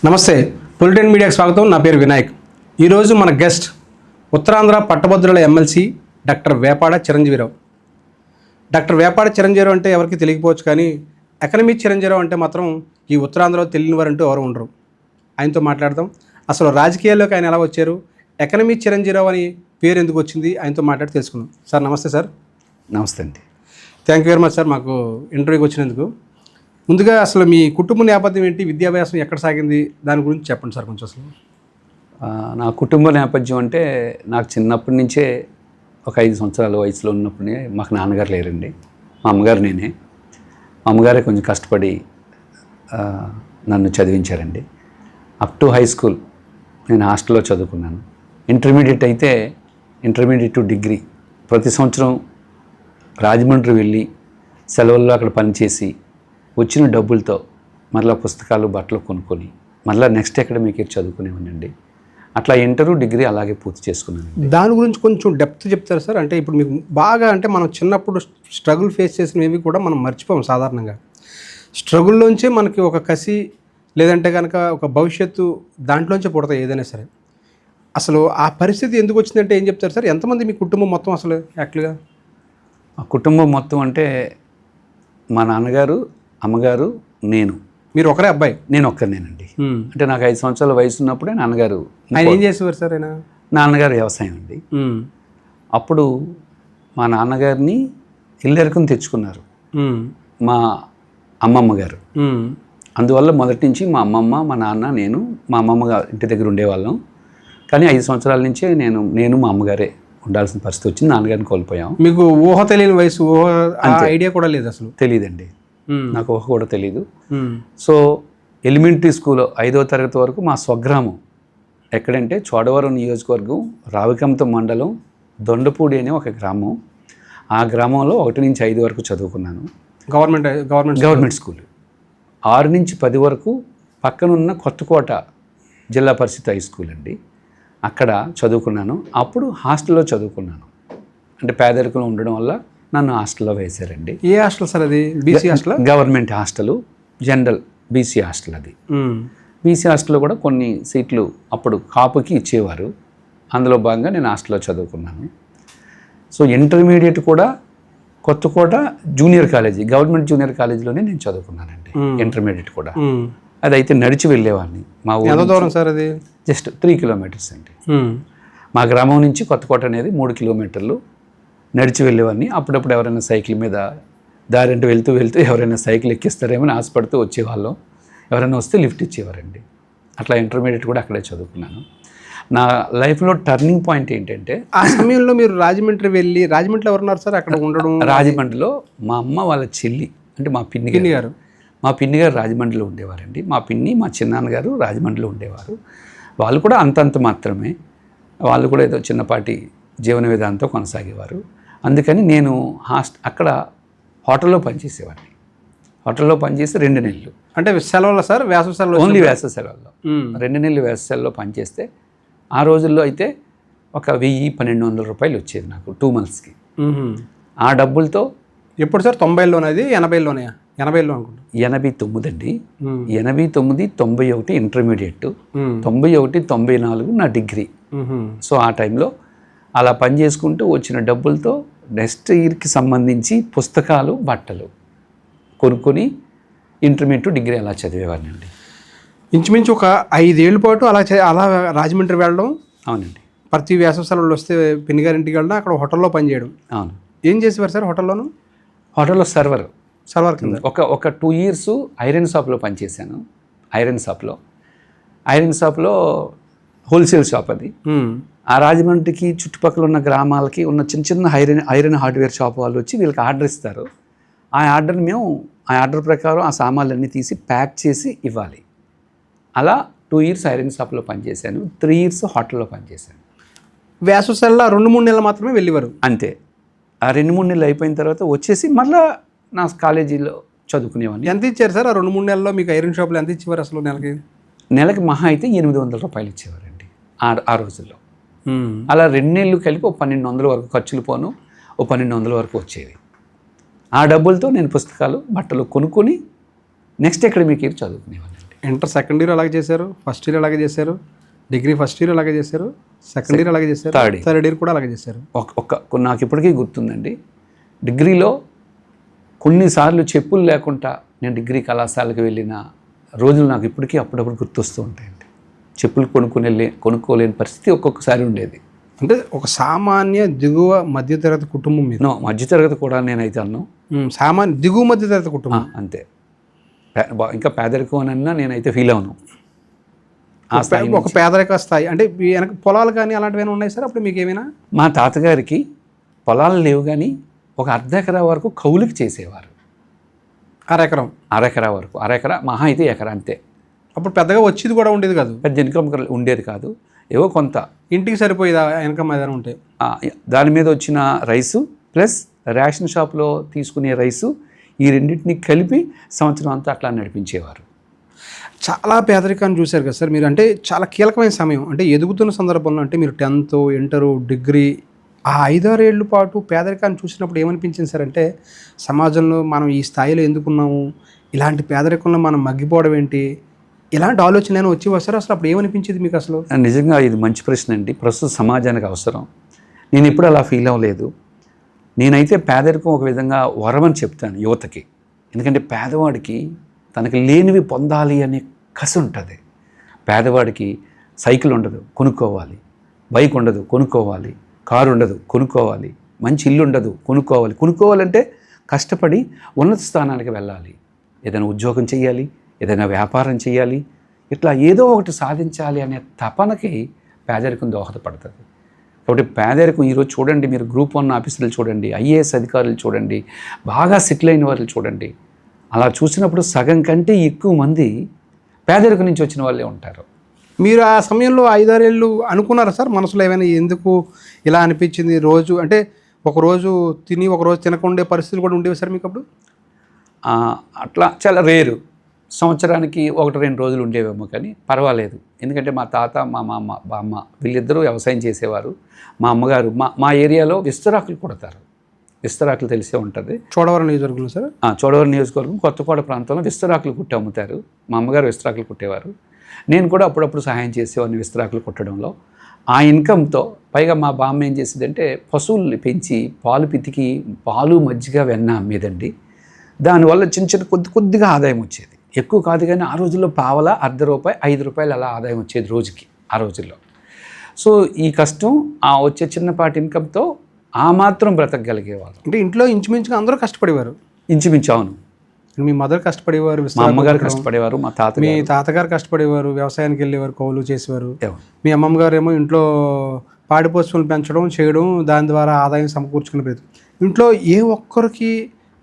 నమస్తే, పొలిటిన్ మీడియాకి స్వాగతం. నా పేరు వినాయక్. ఈరోజు మన గెస్ట్ ఉత్తరాంధ్ర పట్టభద్రుల MLC doctor Vepada Chiranjeevirao. Doctor Vepada Chiranjeevirao అంటే ఎవరికి తెలియకపోవచ్చు, కానీ ఎకనమిక్ చిరంజీవిరావు అంటే మాత్రం ఈ ఉత్తరాంధ్రలో తెలియని వారంటూ ఎవరు ఉండరు. ఆయనతో మాట్లాడదాం. అసలు రాజకీయాల్లోకి ఆయన ఎలా వచ్చారు, ఎకనమిక్ చిరంజీవిరావు అని పేరు ఎందుకు వచ్చింది, ఆయనతో మాట్లాడి తెలుసుకుందాం. సార్ నమస్తే. సార్ నమస్తే అండి. Thank you very much sir మాకు ఇంటర్వ్యూకి వచ్చినందుకు. ముందుగా అసలు మీ కుటుంబ నేపథ్యం ఏంటి, విద్యాభ్యాసం ఎక్కడ సాగింది, దాని గురించి చెప్పండి సార్ కొంచెం. అసలు నా కుటుంబ నేపథ్యం అంటే నాకు చిన్నప్పటి నుంచే ఒక 5 సంవత్సరాల వయసులో ఉన్నప్పుడే మాకు నాన్నగారు లేరండి. మా అమ్మగారు నేనే. మా అమ్మగారే కొంచెం కష్టపడి నన్ను చదివించారండి. అప్ టు హై స్కూల్ నేను హాస్టల్లో చదువుకున్నాను. ఇంటర్మీడియట్ టు డిగ్రీ ప్రతి సంవత్సరం రాజమండ్రి వెళ్ళి సెలవుల్లో అక్కడ పనిచేసి వచ్చిన డబ్బులతో మరలా పుస్తకాలు బట్టలు కొనుక్కొని మరలా నెక్స్ట్ అకాడమిక్ ఇయర్ చదువుకునేవానండి. అట్లా ఇంటరు డిగ్రీ అలాగే పూర్తి చేసుకున్నాను. దాని గురించి కొంచెం డెప్త్ చెప్తారు సార్. అంటే ఇప్పుడు మీకు బాగా అంటే మనం చిన్నప్పుడు స్ట్రగుల్ ఫేస్ చేసినవి కూడా మనం మర్చిపోం. సాధారణంగా స్ట్రగుల్లోంచే మనకి ఒక కసి లేదంటే కనుక ఒక భవిష్యత్తు దాంట్లోంచే పుడతాయి ఏదైనా సరే. అసలు ఆ పరిస్థితి ఎందుకు వచ్చిందంటే ఏం చెప్తారు సార్? ఎంతమంది మీ కుటుంబం మొత్తం అసలు యాక్చువల్గా? మా కుటుంబం మొత్తం అంటే మా నాన్నగారు, అమ్మగారు, నేను. మీరు ఒకరే అబ్బాయి? నేను ఒక్కరినేనండి. అంటే నాకు 5 సంవత్సరాల వయసు ఉన్నప్పుడే నాన్నగారు. ఆయన ఏం చేసేవారు సార్? ఆయన నాన్నగారు వ్యవసాయం అండి. అప్పుడు మా నాన్నగారిని ఇల్లెరకం తెచ్చుకున్నారు మా అమ్మమ్మ గారు. అందువల్ల మొదటి నుంచి మా అమ్మమ్మ, మా నాన్న, నేను మా అమ్మమ్మ ఇంటి దగ్గర ఉండేవాళ్ళం. కానీ 5 సంవత్సరాల నుంచే నేను మా అమ్మగారే ఉండాల్సిన పరిస్థితి వచ్చింది. నాన్నగారిని కోల్పోయాం. మీకు ఊహ తెలియని వయసు, ఐడియా కూడా లేదు అసలు? తెలియదండి, నాకు ఊహ కూడా తెలీదు. సో ఎలిమెంటరీ స్కూల్ 5వ తరగతి వరకు మా స్వగ్రామం ఎక్కడంటే చోడవరం నియోజకవర్గం, రావికంతం మండలం, దొండపూడి అనే ఒక గ్రామం. ఆ గ్రామంలో 1 నుంచి 5 వరకు చదువుకున్నాను. Government school. 6 నుంచి 10 వరకు పక్కనున్న కొత్తకోట జిల్లా పరిషత్ హై స్కూల్ అండి, అక్కడ చదువుకున్నాను. అప్పుడు హాస్టల్లో చదువుకున్నాను. అంటే పేదరికంలో ఉండడం వల్ల నన్ను హాస్టల్లో వేశారండి. ఏ హాస్టల్ సార్ అది? BC hostel? Government hostel, general BC hostel అది. బీసీ హాస్టల్లో కూడా కొన్ని సీట్లు అప్పుడు కాపుకి ఇచ్చేవారు. అందులో భాగంగా నేను హాస్టల్లో చదువుకున్నాను. సో ఇంటర్మీడియట్ కూడా Kothakota junior college, government junior కాలేజీలోనే నేను చదువుకున్నానండి. ఇంటర్మీడియట్ కూడా అదైతే నడిచి వెళ్ళేవాడిని. మా ఊరు దూరం సార్ అది? జస్ట్ 3 కిలోమీటర్స్ అండి. మా గ్రామం నుంచి కొత్తకోట అనేది 3 కిలోమీటర్లు నడిచి వెళ్ళేవాడిని. అప్పుడప్పుడు ఎవరైనా సైకిల్ మీద దారింటి వెళ్తూ ఎవరైనా సైకిల్ ఎక్కిస్తారేమో ఆశపడుతూ వచ్చేవాళ్ళం. ఎవరైనా వస్తే లిఫ్ట్ ఇచ్చేవారండి. అట్లా ఇంటర్మీడియట్ కూడా అక్కడే చదువుకున్నాను. నా లైఫ్లో టర్నింగ్ పాయింట్ ఏంటంటే, ఆ సమయంలో మీరు రాజమండ్రి వెళ్ళి, రాజమండ్రిలో ఎవరున్నారు సార్ అక్కడ ఉండడం? రాజమండ్రిలో మా అమ్మ వాళ్ళ చెల్లి, అంటే మా పిన్ని గారు. మా పిన్ని గారు రాజమండ్రిలో ఉండేవారండి. మా పిన్ని, మా చిన్నాన్నగారు రాజమండ్రిలో ఉండేవారు. వాళ్ళు కూడా అంతంత మాత్రమే, వాళ్ళు కూడా ఏదో చిన్నపాటి జీవన విధానంతో కొనసాగేవారు. అందుకని నేను అక్కడ హోటల్లో పనిచేసేవాడిని. హోటల్లో పనిచేసి 2 నెలలు. అంటే సెలవుల్లో సార్? వేసవి సెలవులు? ఓన్లీ వేసవి సెలవుల్లో 2 నెలలు వేసవి సెలవుల్లో పనిచేస్తే ఆ రోజుల్లో అయితే ఒక 1000-1200 రూపాయలు వచ్చేది నాకు 2 మంత్స్కి. ఆ డబ్బులతో ఎప్పుడు సార్? 90లోనే? అది 80లోనే? 80లో అనుకుంటా. 89 అండి. 89, 91 ఇంటర్మీడియట్, 91, 94 నా డిగ్రీ. సో ఆ టైంలో అలా పని చేసుకుంటూ వచ్చిన డబ్బులతో నెక్స్ట్ ఇయర్కి సంబంధించి పుస్తకాలు, బట్టలు కొనుక్కొని ఇంటర్మీడియట్ డిగ్రీ అలా చదివేవాడిని అండి. ఇంచుమించు ఒక 5 ఏళ్ళ పాటు అలా రాజమండ్రి వెళ్ళడం. అవునండి. ప్రతి వేసవి సెలవులు వస్తే పిన్నిగారింటికి వెళ్ళడం, అక్కడ హోటల్లో పనిచేయడం. అవును. ఏం చేసేవారు సార్ హోటల్లోను? హోటల్లో సర్వర్ కింద ఒక 2 ఇయర్స్ ఐరన్ షాప్లో పనిచేశాను. ఐరన్ షాప్లో హోల్సేల్ షాప్ అది. ఆ రాజమండ్రికి చుట్టుపక్కల ఉన్న గ్రామాలకి ఉన్న చిన్న ఐరన్ హార్డ్వేర్ షాప్ వాళ్ళు వచ్చి వీళ్ళకి ఆర్డర్ ఇస్తారు. ఆ ఆర్డర్ ప్రకారం ఆ సామాన్లన్నీ తీసి ప్యాక్ చేసి ఇవ్వాలి. అలా 2 ఇయర్స్ ఐరన్ షాప్లో పనిచేశాను. 3 ఇయర్స్ హోటల్లో పనిచేశాను. వేసవి సెలవుల్లో 2-3 నెలలు మాత్రమే వెళ్ళేవారు అంతే. ఆ 2-3 నెలలు అయిపోయిన తర్వాత వచ్చేసి మళ్ళీ నా కాలేజీలో చదువుకునేవాడిని. ఎంత ఇచ్చారు సార్ ఆ 2-3 నెలల్లో మీకు ఐరన్ షాప్లో? ఎంత ఇచ్చేవారు అసలు నెలకి మహా అయితే 800 రూపాయలు ఇచ్చేవారండి ఆ రోజుల్లో. అలా 2 నెలలు కలిపి 1200 వరకు ఖర్చులు పోను, 1200 వరకు వచ్చేది. ఆ డబ్బులతో నేను పుస్తకాలు, బట్టలు కొనుక్కొని నెక్స్ట్ అకాడమిక్ ఇయర్ చదువుకునేవాడిని. ఇంటర్ సెకండ్ ఇయర్ అలాగే చేశారు, ఫస్ట్ ఇయర్ అలాగే చేశారు, డిగ్రీ ఫస్ట్ ఇయర్ అలాగే చేశారు, సెకండ్ ఇయర్ అలాగే చేశారు, థర్డ్ ఇయర్ కూడా అలాగే చేశారు. నాకు ఇప్పటికీ గుర్తుందండి, డిగ్రీలో కొన్నిసార్లు చెప్పులు లేకుండా నేను డిగ్రీ కళాశాలకు వెళ్ళిన రోజులు నాకు ఇప్పటికీ అప్పుడప్పుడు గుర్తొస్తూ ఉంటాయండి. చెప్పులు కొనుక్కోలేని పరిస్థితి ఒక్కొక్కసారి ఉండేది. అంటే ఒక సామాన్య దిగువ మధ్యతరగతి కుటుంబం మీద. మధ్యతరగతి కూడా నేనైతే అన్నాను, సామాన్య దిగువ మధ్యతరగతి కుటుంబం అంతే. ఇంకా పేదరికం అన్నా నేనైతే ఫీల్ అవును. ఆ స్థాయి ఒక పేదరిక స్థాయి అంటే వెనక పొలాలు కానీ అలాంటివి ఉన్నాయి సార్ అప్పుడు మీకు ఏమైనా? మా తాతగారికి పొలాలు లేవు, కానీ ఒక అర్ధెకరా వరకు కౌలుకి చేసేవారు. అరెకరా వరకు, అరెకరా మహా అయితే ఎకరా అంతే. అప్పుడు పెద్దగా వచ్చేది కూడా ఉండేది కాదు, పెద్ద ఇన్కమ్ ఉండేది కాదు, ఏవో కొంత ఇంటికి సరిపోయేది ఇన్కమ్ ఏదైనా ఉంటే. దాని మీద వచ్చిన రైసు ప్లస్ రేషన్ షాప్లో తీసుకునే రైసు, ఈ రెండింటిని కలిపి సంవత్సరం అంతా అట్లా నడిపించేవారు. చాలా పేదరికాన్ని చూశారు కదా సార్ మీరు. అంటే చాలా కీలకమైన సమయం, అంటే ఎదుగుతున్న సందర్భంలో, అంటే మీరు 10th, ఇంటరు, డిగ్రీ, ఆ 5-6 ఏళ్ళ పాటు పేదరికాన్ని చూసినప్పుడు ఏమనిపించింది సార్? అంటే సమాజంలో మనం ఈ స్థాయిలో ఎందుకున్నాము, ఇలాంటి పేదరికంలో మనం మగ్గిపోవడం ఏంటి, ఇలాంటి ఆలోచనలు వచ్చి వస్తారు అసలు అప్పుడు ఏమనిపించింది మీకు అసలు? నిజంగా ఇది మంచి ప్రశ్న అండి. ప్రస్తుత సమాజానికి అవసరం. నేను ఎప్పుడు అలా ఫీల్ అవ్వలేదు. నేనైతే పేదరికం ఒక విధంగా వరమని చెప్తాను యువతకి. ఎందుకంటే పేదవాడికి తనకి లేనివి పొందాలి అనే కసి ఉంటుంది. పేదవాడికి సైకిల్ ఉండదు, కొనుక్కోవాలి. బైక్ ఉండదు, కొనుక్కోవాలి. కారు ఉండదు, కొనుక్కోవాలి. మంచి ఇల్లు ఉండదు, కొనుక్కోవాలి. కొనుక్కోవాలంటే కష్టపడి ఉన్నత స్థానానికి వెళ్ళాలి. ఏదైనా ఉద్యోగం చేయాలి, ఏదైనా వ్యాపారం చేయాలి, ఇట్లా ఏదో ఒకటి సాధించాలి అనే తపనకి పేదరికం దోహదపడుతుంది. కాబట్టి పేదరికం ఈరోజు చూడండి, మీరు గ్రూప్ 1 ఆఫీసర్లు చూడండి, ఐఏఎస్ అధికారులు చూడండి, బాగా సెటిల్ అయిన వారు చూడండి. అలా చూసినప్పుడు సగం కంటే ఎక్కువ మంది పేదరికం నుంచి వచ్చిన వాళ్ళే ఉంటారు. మీరు ఆ సమయంలో 5-6 ఏళ్ళు అనుకున్నారా సార్ మనసులో ఏమైనా, ఎందుకు ఇలా అనిపించింది? రోజు అంటే ఒకరోజు తిని ఒకరోజు తినకుండే పరిస్థితులు కూడా ఉండేవి సార్ మీకు అప్పుడు? అట్లా చాలా రేరు. సంవత్సరానికి 1-2 రోజులు ఉండేవేమో, కానీ పర్వాలేదు. ఎందుకంటే మా తాత, మా అమ్మ వీళ్ళిద్దరూ వ్యవసాయం చేసేవారు. మా అమ్మగారు మా ఏరియాలో విస్తరాకులు కుడతారు. విస్తరాకులు తెలిసే ఉంటుంది. చోడవరం నియోజకవర్గంలో సార్? చోడవరం నియోజకవర్గం కొత్తకోట ప్రాంతంలో విస్తరాకులు కుట్టి అమ్ముతారు. మా అమ్మగారు విస్తరాకులు కుట్టేవారు. నేను కూడా అప్పుడప్పుడు సహాయం చేసేవాడిని విస్తరాకులు కుట్టడంలో. ఆ ఇన్కంతో పైగా మా బామ్మ ఏం చేసేదంటే పశువుల్ని పెంచి పాలు పితికి పాలు మజ్జిగ వెన్న అమ్మేదండి. దానివల్ల చిన్న కొద్దిగా ఆదాయం వచ్చేది. ఎక్కువ కాదు, కానీ ఆ రోజుల్లో పావలా, ₹1 ₹5 అలా ఆదాయం వచ్చేది రోజుకి ఆ రోజుల్లో. సో ఈ కష్టం, ఆ వచ్చే చిన్నపాటి ఇన్కంతో ఆ మాత్రం బ్రతకగలిగేవాళ్ళు. అంటే ఇంట్లో ఇంచుమించుగా అందరూ కష్టపడేవారు. ఇంచుమించు అవును. మీ మదర్ కష్టపడేవారు, మా అమ్మగారు కష్టపడేవారు, మీ తాతగారు కష్టపడేవారు, వ్యవసాయానికి వెళ్ళేవారు, కౌలు చేసేవారు. మీ అమ్మమ్మ గారు ఏమో ఇంట్లో పాడి పశువులు పెంచడం చేయడం, దాని ద్వారా ఆదాయం సమకూర్చుకునే ప్రయత్నం. ఇంట్లో ఏ ఒక్కరికి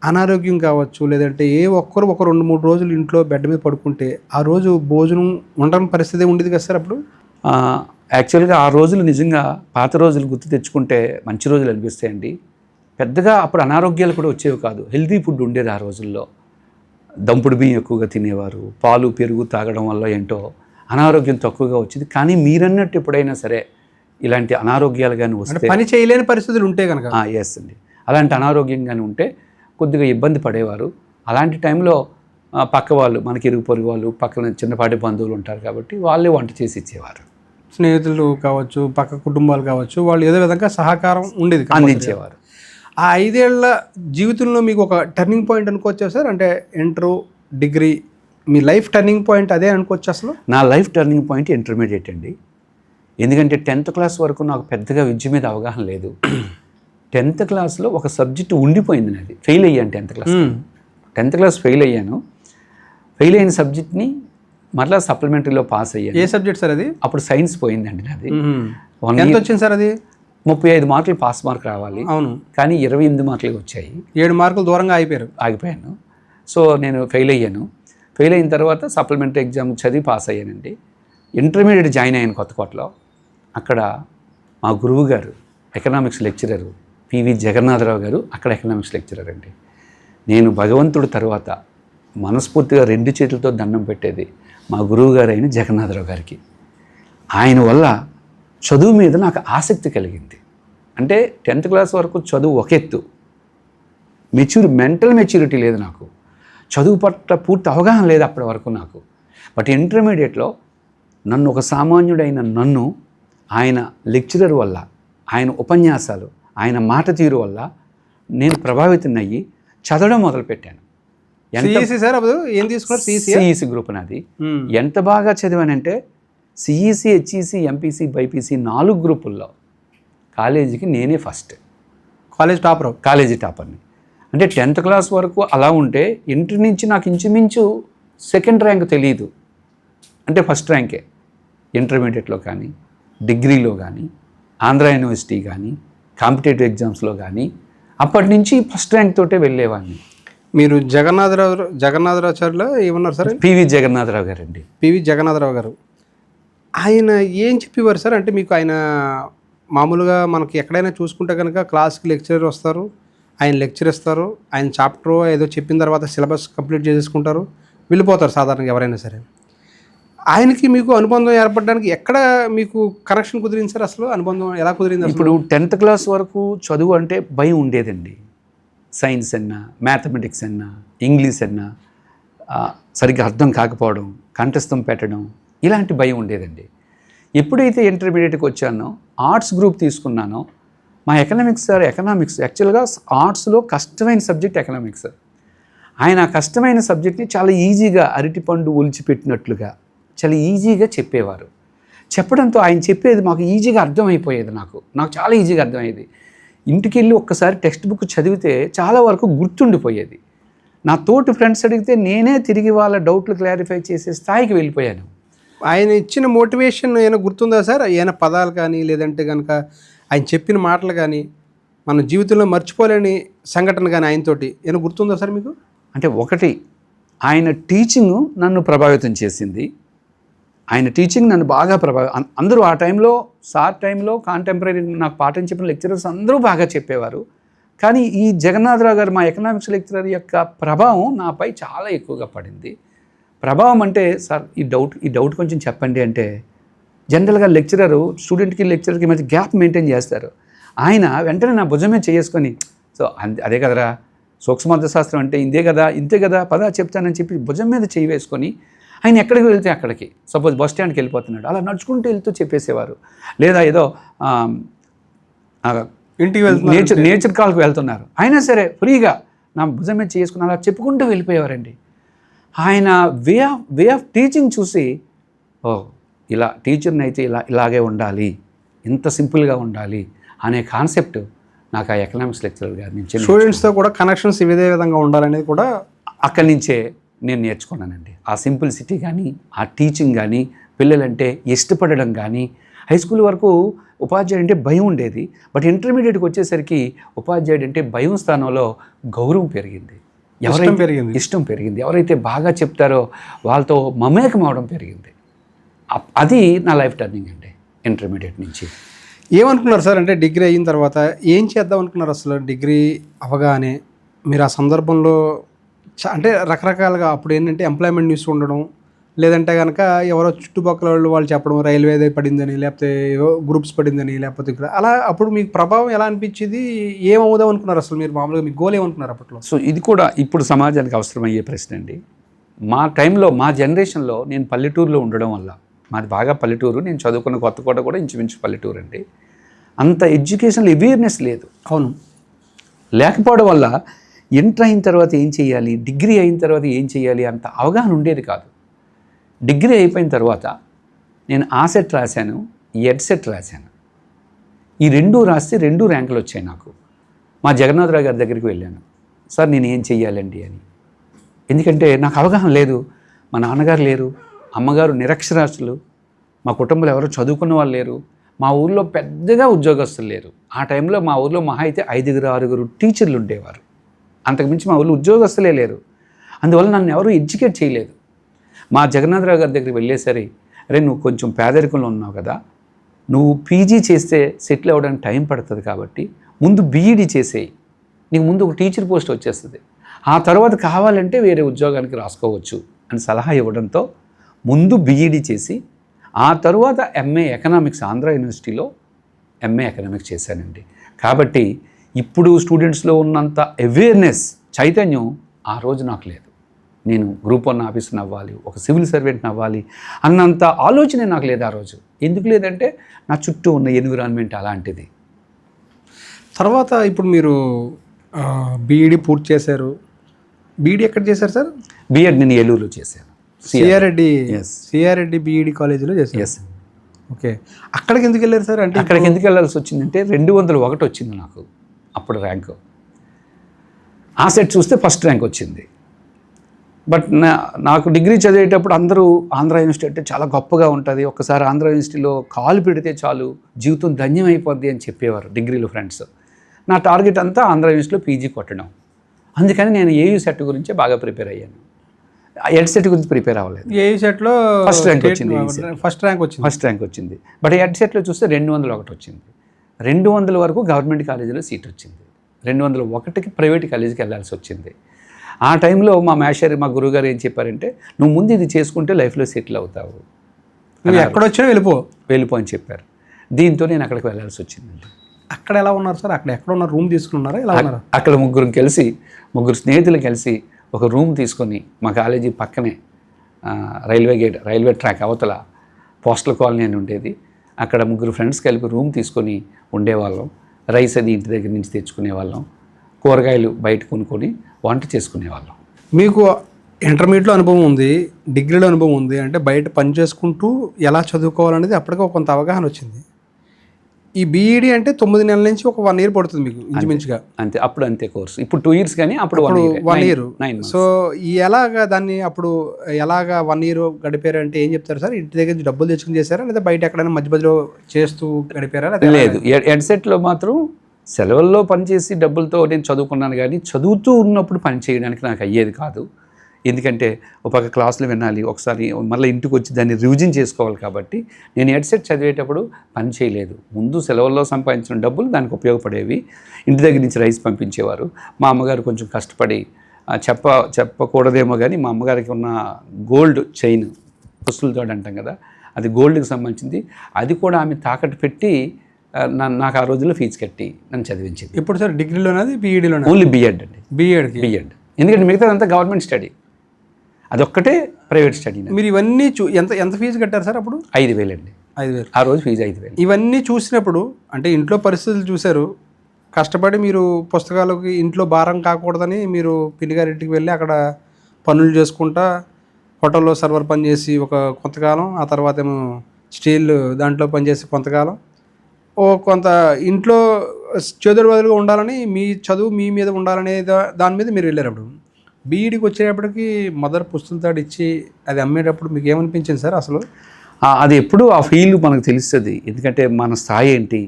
అనారోగ్యం కావచ్చు, లేదంటే ఏ ఒక్కరు ఒక 2-3 రోజులు ఇంట్లో బెడ్ మీద పడుకుంటే ఆ రోజు భోజనం ఉండని పరిస్థితి ఉండేది కదా సార్ అప్పుడు? యాక్చువల్గా ఆ రోజులు నిజంగా పాత రోజులు గుర్తు తెచ్చుకుంటే మంచి రోజులు అనిపిస్తాయండి. పెద్దగా అప్పుడు అనారోగ్యాలు కూడా వచ్చేవి కాదు. హెల్తీ ఫుడ్ ఉండేది ఆ రోజుల్లో. దంపుడు బియ్యం ఎక్కువగా తినేవారు. పాలు పెరుగు తాగడం వల్ల ఏంటో అనారోగ్యం తక్కువగా వచ్చేది. కానీ మీరన్నట్టు ఎప్పుడైనా సరే ఇలాంటి అనారోగ్యాలు కానీ వస్తే, పని చేయలేని పరిస్థితులు ఉంటే కనుక, ఎస్ అండి, అలాంటి అనారోగ్యం కానీ ఉంటే కొద్దిగా ఇబ్బంది పడేవారు. అలాంటి టైంలో పక్క వాళ్ళు, మనకి ఇరుగు పొరుగు వాళ్ళు, పక్కన చిన్నపాటి బంధువులు ఉంటారు కాబట్టి వాళ్ళే వంట చేసి ఇచ్చేవారు. స్నేహితులు కావచ్చు, పక్క కుటుంబాలు కావచ్చు, వాళ్ళు ఏదో విధంగా సహకారం ఉండేది, అందించేవారు. ఆ 5 ఏళ్ల జీవితంలో మీకు ఒక టర్నింగ్ పాయింట్ అనుకోవచ్చా సార్? అంటే ఇంటరు, డిగ్రీ, మీ లైఫ్ టర్నింగ్ పాయింట్ అదే అనుకోవచ్చు అసలు? నా లైఫ్ టర్నింగ్ పాయింట్ ఇంటర్మీడియట్ అండి. ఎందుకంటే 10th క్లాస్ వరకు నాకు పెద్దగా విద్య మీద అవగాహన లేదు. 10th క్లాస్లో ఒక సబ్జెక్టు ఉండిపోయింది నాది. ఫెయిల్ అయ్యాను 10th క్లాస్ ఫెయిల్ అయ్యాను. ఫెయిల్ అయిన సబ్జెక్ట్ని మరలా సప్లిమెంటరీలో పాస్ అయ్యాను. ఏ సబ్జెక్ట్ సార్ అది? అప్పుడు సైన్స్ పోయిందండి నాది. ఎంత వచ్చింది సార్ అది? 35 మార్కులు పాస్ మార్క్ రావాలి. అవును, కానీ 28 మార్కులు వచ్చాయి. 7 మార్కులు దూరంగా ఆగిపోయాను. సో నేను ఫెయిల్ అయ్యాను. ఫెయిల్ అయిన తర్వాత సప్లిమెంటరీ ఎగ్జామ్ చదివి పాస్ అయ్యానండి. ఇంటర్మీడియట్ జాయిన్ అయ్యాను కొత్తకోటలో. అక్కడ మా గురువు గారు ఎకనామిక్స్ లెక్చరరు పివి జగన్నాథరావు గారు, అక్కడ ఎకనామిక్స్ లెక్చరర్ అండి. నేను భగవంతుడు తర్వాత మనస్ఫూర్తిగా 2 చేతులతో దండం పెట్టేది మా గురువు గారు అయిన జగన్నాథరావు గారికి. ఆయన వల్ల చదువు మీద నాకు ఆసక్తి కలిగింది. అంటే 10th క్లాస్ వరకు చదువు ఒక ఎత్తు, మెంటల్ మెచ్యూరిటీ లేదు నాకు. చదువు పట్ల పూర్తి అవగాహన లేదు అప్పటి వరకు నాకు. బట్ ఇంటర్మీడియట్లో నన్ను ఒక సామాన్యుడైన నన్ను ఆయన లెక్చరర్ వల్ల, ఆయన ఉపన్యాసాలు, ఆయన మాట తీరు వల్ల నేను ప్రభావితం అయ్యి చదవడం మొదలుపెట్టాను. సిఈసి సార్ అప్పుడు ఏం తీసుకున్నారు? సిఈసి గ్రూప్ నాది. ఎంత బాగా చదివానంటే సిఈసి, హెచ్ఈసి, ఎంపీసీ, బైపీసీ 4 గ్రూపుల్లో కాలేజీకి నేనే ఫస్ట్, కాలేజీ టాపర్ని. అంటే 10th క్లాస్ వరకు అలా ఉంటే ఇంటర్ నుంచి నాకు ఇంచుమించు సెకండ్ ర్యాంక్ తెలియదు, అంటే ఫస్ట్ ర్యాంకే. ఇంటర్మీడియట్లో కానీ, డిగ్రీలో కానీ, ఆంధ్ర యూనివర్సిటీ కానీ, కాంపిటేటివ్ ఎగ్జామ్స్లో కానీ అప్పటి నుంచి ఫస్ట్ ర్యాంక్ తోటే వెళ్ళేవాడిని. మీరు జగన్నాథరావుచారిలో ఏమన్నారు సార్? పివి జగన్నాథరావు గారు అండి. పివి జగన్నాథరావు గారు ఆయన ఏం చెప్పేవారు సార్? అంటే మీకు ఆయన మామూలుగా మనకి ఎక్కడైనా చూసుకుంటే కనుక క్లాస్కి లెక్చరర్ వస్తారు, ఆయన లెక్చర్ ఇస్తారు, ఆయన చాప్టర్ ఏదో చెప్పిన తర్వాత సిలబస్ కంప్లీట్ చేసేసుకుంటారు, వెళ్ళిపోతారు సాధారణంగా ఎవరైనా సరే. ఆయనకి మీకు అనుబంధం ఏర్పడడానికి ఎక్కడ మీకు కనెక్షన్ కుదిరింది సార్? అసలు అనుబంధం ఎలా కుదిరింది? ఇప్పుడు 10th క్లాస్ వరకు చదువు అంటే భయం ఉండేదండి. సైన్స్ అన్నా, మ్యాథమెటిక్స్ అన్నా, ఇంగ్లీష్ అన్నా సరిగ్గా అర్థం కాకపోవడం, కంఠస్థం పెట్టడం, ఇలాంటి భయం ఉండేదండి. ఎప్పుడైతే ఇంటర్మీడియట్కి వచ్చానో, ఆర్ట్స్ గ్రూప్ తీసుకున్నానో, మా ఎకనామిక్స్ సార్ యాక్చువల్గా ఆర్ట్స్లో కష్టమైన సబ్జెక్ట్ ఎకనామిక్స్. ఆయన ఆ కష్టమైన సబ్జెక్ట్ని చాలా ఈజీగా అరటిపండు ఒలిచిపెట్టినట్లుగా చాలా ఈజీగా చెప్పేవారు. చెప్పడంతో ఆయన చెప్పేది మాకు ఈజీగా అర్థమైపోయేది. నాకు చాలా ఈజీగా అర్థమయ్యేది. ఇంటికి వెళ్ళి ఒక్కసారి టెక్స్ట్ బుక్ చదివితే చాలా వరకు గుర్తుండిపోయేది. నా తోటి ఫ్రెండ్స్ అడిగితే నేనే తిరిగి వాళ్ళ డౌట్లు క్లారిఫై చేసే స్థాయికి వెళ్ళిపోయాను. ఆయన ఇచ్చిన మోటివేషన్ ఏమైనా గుర్తుందా సార్? ఏమైనా పదాలు కానీ, లేదంటే కనుక ఆయన చెప్పిన మాటలు కానీ, మన జీవితంలో మర్చిపోలేని సంఘటన కానీ ఆయనతోటి ఏమైనా గుర్తుందా సార్ మీకు? అంటే ఒకటి, ఆయన టీచింగ్ నన్ను ప్రభావితం చేసింది. ఆయన టీచింగ్ నన్ను బాగా అందరూ ఆ టైంలో, సార్ టైంలో కాంటెంపరీ నాకు పాఠం చెప్పిన లెక్చరర్స్ అందరూ బాగా చెప్పేవారు. కానీ ఈ జగన్నాథరావు గారు, మా ఎకనామిక్స్ లెక్చరర్ యొక్క ప్రభావం నాపై చాలా ఎక్కువగా పడింది. ప్రభావం అంటే, సార్ ఈ డౌట్ కొంచెం చెప్పండి అంటే, జనరల్గా లెక్చరరు స్టూడెంట్కి లెక్చరర్కి మధ్య గ్యాప్ మెయింటైన్ చేస్తారు. ఆయన వెంటనే నా భుజమే చేసుకొని, సో అదే కదరా సూక్ష్మార్థశాస్త్రం అంటే ఇంతే కదా పదా చెప్తానని చెప్పి భుజం మీద చేయి వేసుకొని ఆయన ఎక్కడికి వెళ్తే అక్కడికి, సపోజ్ బస్ స్టాండ్కి వెళ్ళిపోతున్నాడు, అలా నడుచుకుంటూ వెళ్తూ చెప్పేసేవారు. లేదా ఏదో ఇంటికి వెళ్తున్నారు, నేచర్ కాల్కి వెళ్తున్నారు, అయినా సరే ఫ్రీగా నా భుజం మీద చేసుకుని అలా చెప్పుకుంటూ వెళ్ళిపోయేవారండి. ఆయన వే ఆఫ్ టీచింగ్ చూసి, ఇలా టీచర్ని అయితే ఇలాగే ఉండాలి, ఇంత సింపుల్గా ఉండాలి అనే కాన్సెప్ట్ నాకు ఆ ఎకనామిక్స్ లెక్చరర్ గారి నుంచి, స్టూడెంట్స్తో కూడా కనెక్షన్స్ ఇదే విధంగా ఉండాలనేది కూడా అక్కడి నుంచే నేను నేర్చుకున్నానండి. ఆ సింపుల్సిటీ కానీ, ఆ టీచింగ్ కానీ, పిల్లలంటే ఇష్టపడడం కానీ. హై స్కూల్ వరకు ఉపాధ్యాయుడు అంటే భయం ఉండేది, బట్ ఇంటర్మీడియట్కి వచ్చేసరికి ఉపాధ్యాయుడు అంటే భయం స్థానంలో గౌరవం పెరిగింది, ఇష్టం పెరిగింది. ఎవరైతే బాగా చెప్తారో వాళ్ళతో మమేకం అవడం పెరిగింది. అది నా లైఫ్ టర్నింగ్ అండి. ఇంటర్మీడియట్ నుంచి ఏమనుకున్నారు సార్? అంటే డిగ్రీ అయిన తర్వాత ఏం చేద్దాం అనుకున్నారు? అసలు డిగ్రీ అవగానే మీరు ఆ సందర్భంలో అంటే రకరకాలుగా అప్పుడు ఏంటంటే ఎంప్లాయ్మెంట్ న్యూస్ ఉండడం, లేదంటే కనుక ఎవరో చుట్టుపక్కల వాళ్ళు చెప్పడం రైల్వే పడిందని, లేకపోతే గ్రూప్స్ పడిందని, లేకపోతే ఇక్కడ అలా. అప్పుడు మీకు ప్రభావం ఎలా అనిపించింది? ఏమవుదాం అనుకున్నారు అసలు మీరు? మామూలుగా మీ గోల్ ఏమనుకున్నారు అప్పట్లో? సో ఇది కూడా ఇప్పుడు సమాజానికి అవసరమయ్యే ప్రశ్న అండి. మా టైంలో, మా జనరేషన్లో నేను పల్లెటూరులో ఉండడం వల్ల, మాది బాగా పల్లెటూరు, నేను చదువుకున్న కొత్తకోట కూడా ఇంచుమించు పల్లెటూరు అండి. అంత ఎడ్యుకేషన్లో అవేర్నెస్ లేదు. అవును, లేకపోవడం వల్ల ఇంటర్ అయిన తర్వాత ఏం చేయాలి, డిగ్రీ అయిన తర్వాత ఏం చేయాలి అంత అవగాహన ఉండేది కాదు. డిగ్రీ అయిపోయిన తర్వాత నేను ఆసెట్ రాశాను, ఎడ్సెట్ రాశాను. ఈ 2 రాస్తే 2 ర్యాంకులు వచ్చాయి నాకు. మా జగన్నాథరావు గారి దగ్గరికి వెళ్ళాను, సార్ నేను ఏం చెయ్యాలండి అని. ఎందుకంటే నాకు అవగాహన లేదు, మా నాన్నగారు లేరు, అమ్మగారు నిరక్షరాస్యులు, మా కుటుంబంలో ఎవరు చదువుకున్న వాళ్ళు లేరు, మా ఊళ్ళో పెద్దగా ఉద్యోగస్తులు లేరు. ఆ టైంలో మా ఊళ్ళో మహా అయితే 5-6 టీచర్లు ఉండేవారు, అంతకుమించి మా ఊళ్ళో ఉద్యోగస్తులే లేరు. అందువల్ల నన్ను ఎవరు ఎడ్యుకేట్ చేయలేదు. మా జగన్నాథరావు గారి దగ్గరికి వెళ్ళేసరి, అరే నువ్వు కొంచెం పేదరికంలో ఉన్నావు కదా, నువ్వు పీజీ చేస్తే సెటిల్ అవ్వడానికి టైం పడుతుంది కాబట్టి ముందు బీఈడీ చేసేయి, నీకు ముందు ఒక టీచర్ పోస్ట్ వచ్చేస్తుంది, ఆ తర్వాత కావాలంటే వేరే ఉద్యోగానికి రాసుకోవచ్చు అని సలహా ఇవ్వడంతో ముందు బీఈడీ చేసి ఆ తర్వాత ఎంఏ ఎకనామిక్స్ ఆంధ్ర యూనివర్సిటీలో ఎంఏ ఎకనామిక్స్ చేశానండి. కాబట్టి ఇప్పుడు స్టూడెంట్స్లో ఉన్నంత అవేర్నెస్, చైతన్యం ఆ రోజు నాకు లేదు. నేను గ్రూప్ 1 ఆఫీసర్ని అవ్వాలి, ఒక సివిల్ సర్వెంట్ని అవ్వాలి అన్నంత ఆలోచనే నాకు లేదు ఆ రోజు. ఎందుకు లేదంటే నా చుట్టూ ఉన్న ఎన్విరాన్మెంట్ అలాంటిది. తర్వాత ఇప్పుడు మీరు బీఈడి పూర్తి చేశారు. బీఈడి ఎక్కడ చేశారు సార్? బిఎడ్ నేను ఏలూరులో చేశాను. సిఆర్రెడ్డి బీఈడి కాలేజీలో చేశారు. ఎస్. ఓకే, అక్కడికి ఎందుకు వెళ్ళారు సార్? అంటే అక్కడికి ఎందుకు వెళ్ళాల్సి వచ్చిందంటే 201 వచ్చింది నాకు అప్పుడు ర్యాంకు. ఆ సెట్ చూస్తే ఫస్ట్ ర్యాంక్ వచ్చింది. బట్ నాకు డిగ్రీ చదివేటప్పుడు అందరూ ఆంధ్ర యూనివర్సిటీ అంటే చాలా గొప్పగా ఉంటుంది, ఒక్కసారి ఆంధ్ర యూనివర్సిటీలో కాలు పెడితే చాలు జీవితం ధన్యమైపోద్ది అని చెప్పేవారు డిగ్రీలో ఫ్రెండ్స్. నా టార్గెట్ అంతా ఆంధ్ర యూనివర్సిటీలో పీజీ కొట్టడం. అందుకని నేను ఏయూ సెట్ గురించే బాగా ప్రిపేర్ అయ్యాను. ఎడ్ సెట్ గురించి ప్రిపేర్ అవ్వలేదు. ఏయూ సెట్లో ఫస్ట్ ర్యాంక్ వచ్చింది. ఫస్ట్ ర్యాంక్ వచ్చింది. బట్ ఎడ్ సెట్లో చూస్తే 201 వచ్చింది. 200 వరకు గవర్నమెంట్ కాలేజీలో సీట్ వచ్చింది. 201కి ప్రైవేట్ కాలేజీకి వెళ్ళాల్సి వచ్చింది. ఆ టైంలో మా మా గురువుగారు ఏం చెప్పారంటే, నువ్వు ముందు ఇది చేసుకుంటే లైఫ్లో సెటిల్ అవుతావు, నువ్వు ఎక్కడొచ్చినా వెళ్ళిపో అని చెప్పారు. దీంతో నేను అక్కడికి వెళ్ళాల్సి వచ్చిందండి. అక్కడ ఎలా ఉన్నారు సార్? అక్కడ ఎక్కడ ఉన్నారు? రూమ్ తీసుకున్నారా? ఎలా ఉన్నారు? అక్కడ ముగ్గురు స్నేహితులు కలిసి ఒక రూమ్ తీసుకొని మా కాలేజీ పక్కనే రైల్వే ట్రాక్ అవతల పోస్టల్ కాలనీ అని ఉండేది. అక్కడ ముగ్గురు ఫ్రెండ్స్ కలిపి రూమ్ తీసుకొని ఉండేవాళ్ళం. రైస్ అది ఇంటి దగ్గర నుంచి తెచ్చుకునేవాళ్ళం, కూరగాయలు బయట కొనుక్కొని వంట చేసుకునేవాళ్ళం. మీకు ఇంటర్మీడియట్లో అనుభవం ఉంది, డిగ్రీలో అనుభవం ఉంది, అంటే బయట పని చేసుకుంటూ ఎలా చదువుకోవాలనేది అప్పటికే కొంత అవగాహన వచ్చింది. ఈ బీఈడి అంటే 9 నెలల నుంచి ఒక 1 ఇయర్ పడుతుంది మీకు ఇంచుమించుగా. అంతే, అప్పుడు అంతే కోర్సు. ఇప్పుడు 2 years కానీ అప్పుడు 1 ఇయర్. సో ఎలాగా దాన్ని అప్పుడు 1 ఇయర్ గడిపారు అంటే ఏం చెప్తారు సార్? ఇంటి దగ్గర నుంచి డబ్బులు తెచ్చుకుని చేశారా, లేదా బయట ఎక్కడైనా మధ్యలో చేస్తూ గడిపారా? లేదు, ఎడ్సెట్లో మాత్రం సెలవుల్లో పనిచేసి డబ్బులతో నేను చదువుకున్నాను, కానీ చదువుతూ ఉన్నప్పుడు పని చేయడానికి నాకు అయ్యేది కాదు. ఎందుకంటే ఒక పక్క క్లాసులు వినాలి, ఒకసారి మళ్ళీ ఇంటికి వచ్చి దాన్ని రివిజన్ చేసుకోవాలి. కాబట్టి నేను ఎడ్సెట్ చదివేటప్పుడు పని చేయలేదు. ముందు సెలవుల్లో సంపాదించిన డబ్బులు దానికి ఉపయోగపడేవి. ఇంటి దగ్గర నుంచి రైస్ పంపించేవారు. మా అమ్మగారు కొంచెం కష్టపడి చెప్పకూడదేమో కానీ మా అమ్మగారికి ఉన్న గోల్డ్ చైన్, పుస్తులతో అంటాం కదా, అది గోల్డ్కి సంబంధించింది. అది కూడా ఆమె తాకట్టు పెట్టి నాకు ఆ రోజుల్లో ఫీజు కట్టి నన్ను చదివించింది. ఇప్పుడు సార్ డిగ్రీలోనది బీఈడీలోనే? ఓన్లీ బిఎడ్ అండి. బిఎడ్. ఎందుకంటే మిగతాదంతా గవర్నమెంట్ స్టడీ, అదొక్కటే ప్రైవేట్ స్టడీ. మీరు ఇవన్నీ ఎంత ఫీజు కట్టారు సార్ అప్పుడు? 5,000 అండి. 5,000 ఆ రోజు ఫీజు 5,000. ఇవన్నీ చూసినప్పుడు అంటే ఇంట్లో పరిస్థితులు చూశారు, కష్టపడి మీరు పుస్తకాలకి ఇంట్లో భారం కాకూడదని మీరు పిన్నిగారింటికి వెళ్ళి అక్కడ పనులు చేసుకుంటా హోటల్లో సర్వర్ పనిచేసి ఒక కొంతకాలం, ఆ తర్వాత ఏమో స్టీల్ దాంట్లో పనిచేసి కొంతకాలం, కొంత ఇంట్లో చేదుడు బదులుగా ఉండాలని, మీ చదువు మీ మీద ఉండాలనే దాని మీద మీరు వెళ్ళారు. అప్పుడు బీఈడికి వచ్చేటప్పటికి మదర్ పుస్తకాలు ఇచ్చి అది అమ్మేటప్పుడు మీకు ఏమనిపించింది సార్ అసలు? అది ఎప్పుడు ఆ ఫీల్ మనకు తెలుస్తుంది. ఎందుకంటే మన స్థాయి ఏంటి,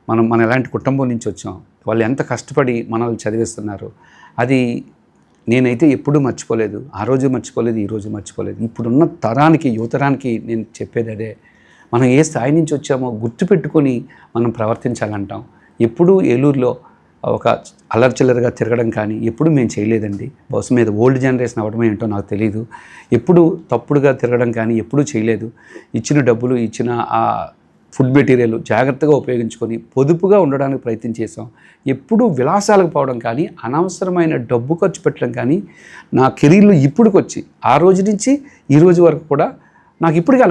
మనం ఎలాంటి కుటుంబం నుంచి వచ్చాం, వాళ్ళు ఎంత కష్టపడి మనల్ని చదివిస్తున్నారు. అది నేనైతే ఎప్పుడూ మర్చిపోలేదు. ఆ రోజు మర్చిపోలేదు, ఈ రోజు మర్చిపోలేదు. ఇప్పుడున్న తరానికి, యువతరానికి నేను చెప్పేది అదే. మనం ఏ స్థాయి నుంచి వచ్చామో గుర్తుపెట్టుకొని మనం ప్రవర్తించాలంటాం. ఎప్పుడూ ఏలూరులో ఒక అల్లర్చిల్లరగా తిరగడం కానీ ఎప్పుడు మేము చేయలేదండి. బహుశా మీద ఓల్డ్ జనరేషన్ అవ్వడమే ఏంటో నాకు తెలియదు. ఎప్పుడు తప్పుడుగా తిరగడం కానీ ఎప్పుడూ చేయలేదు. ఇచ్చిన డబ్బులు, ఇచ్చిన ఆ ఫుడ్ మెటీరియల్ జాగ్రత్తగా ఉపయోగించుకొని పొదుపుగా ఉండడానికి ప్రయత్నం చేసాం. ఎప్పుడూ విలాసాలకు పోవడం కానీ, అనవసరమైన డబ్బు ఖర్చు పెట్టడం కానీ నా కెరీర్లో ఇప్పటికొచ్చి ఆ రోజు నుంచి ఈ రోజు వరకు కూడా నాకు ఇప్పటికీ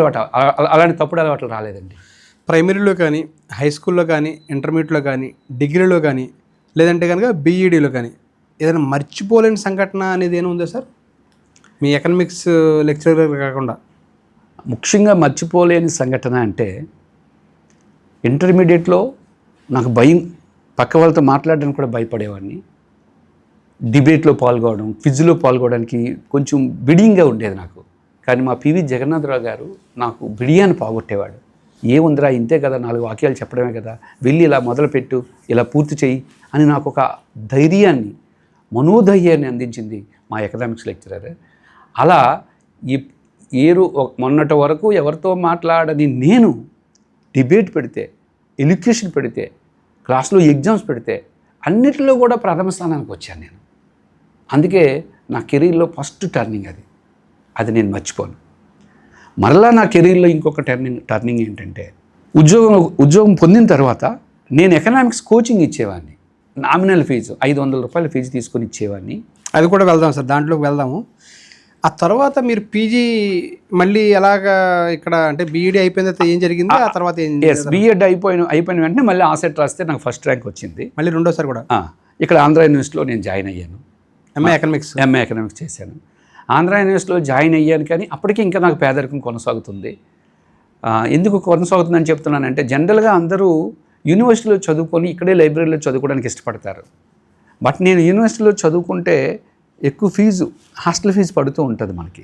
అలాంటి తప్పుడు అలవాట్లు రాలేదండి. ప్రైమరీలో కానీ, హై స్కూల్లో కానీ, ఇంటర్మీడియట్లో కానీ, డిగ్రీలో కానీ, లేదంటే కనుక బీఈడీలో కానీ ఏదైనా మర్చిపోలేని సంఘటన అనేది ఏమైనా ఉందా సార్? మీ ఎకనామిక్స్ లెక్చరర్ కాకుండా ముఖ్యంగా మర్చిపోలేని సంఘటన అంటే ఇంటర్మీడియట్లో నాకు భయం, పక్క వాళ్ళతో మాట్లాడడానికి కూడా భయపడేవాడిని. డిబేట్లో పాల్గొనడం, క్విజ్లో పాల్గొనడానికి కొంచెం బిడియంగా ఉండేది నాకు. కానీ మా పివి జగన్నాథరావు గారు నాకు బిడియాన్ని పోగొట్టేవాడు. ఏముందిరా, ఇంతే కదా, 4 వాక్యాలు చెప్పడమే కదా, వెళ్ళి ఇలా మొదలుపెట్టు, ఇలా పూర్తి చేయి అని నాకు ఒక ధైర్యాన్ని, మనోధైర్యాన్ని అందించింది మా ఎకనామిక్స్ లెక్చరర్. అలా మొన్నటి వరకు ఎవరితో మాట్లాడని నేను డిబేట్ పెడితే, ఎడ్యుకేషన్ పెడితే, క్లాస్లో ఎగ్జామ్స్ పెడితే అన్నిటిలో కూడా ప్రథమ స్థానానికి వచ్చాను నేను. అందుకే నా కెరీర్లో ఫస్ట్ టర్నింగ్ అది నేను మర్చిపోను. మరలా నా కెరీర్లో ఇంకొక టర్నింగ్ ఏంటంటే ఉద్యోగం పొందిన తర్వాత నేను ఎకనామిక్స్ కోచింగ్ ఇచ్చేవాడిని. నామినల్ ఫీజు 500 రూపాయల ఫీజు తీసుకొని ఇచ్చేవాడిని. అది కూడా వెళ్దాం సార్, దాంట్లోకి వెళ్దాము. ఆ తర్వాత మీరు పీజీ మళ్ళీ ఎలాగా ఇక్కడ అంటే బీఈడీ అయిపోయిన తర్వాత ఏం జరిగింది, ఆ తర్వాత ఏం ఎస్, బీఎడ్ అయిపోయిన వెంటనే మళ్ళీ ఆసెట్ రాస్తే నాకు ఫస్ట్ ర్యాంక్ వచ్చింది. మళ్ళీ రెండోసారి కూడా ఇక్కడ ఆంధ్ర యూనివర్సిటీలో నేను జాయిన్ అయ్యాను. ఎంఏ ఎకనామిక్స్ చేశాను. ఆంధ్ర యూనివర్సిటీలో జాయిన్ అయ్యాను, కానీ అప్పటికి ఇంకా నాకు పేదరికం కొనసాగుతుంది. ఎందుకు కొనసాగుతుందని చెప్తున్నానంటే, జనరల్గా అందరూ యూనివర్సిటీలో చదువుకొని ఇక్కడే లైబ్రరీలో చదువుకోవడానికి ఇష్టపడతారు. బట్ నేను యూనివర్సిటీలో చదువుకుంటే ఎక్కువ ఫీజు, హాస్టల్ ఫీజు పడుతూ ఉంటుంది మనకి.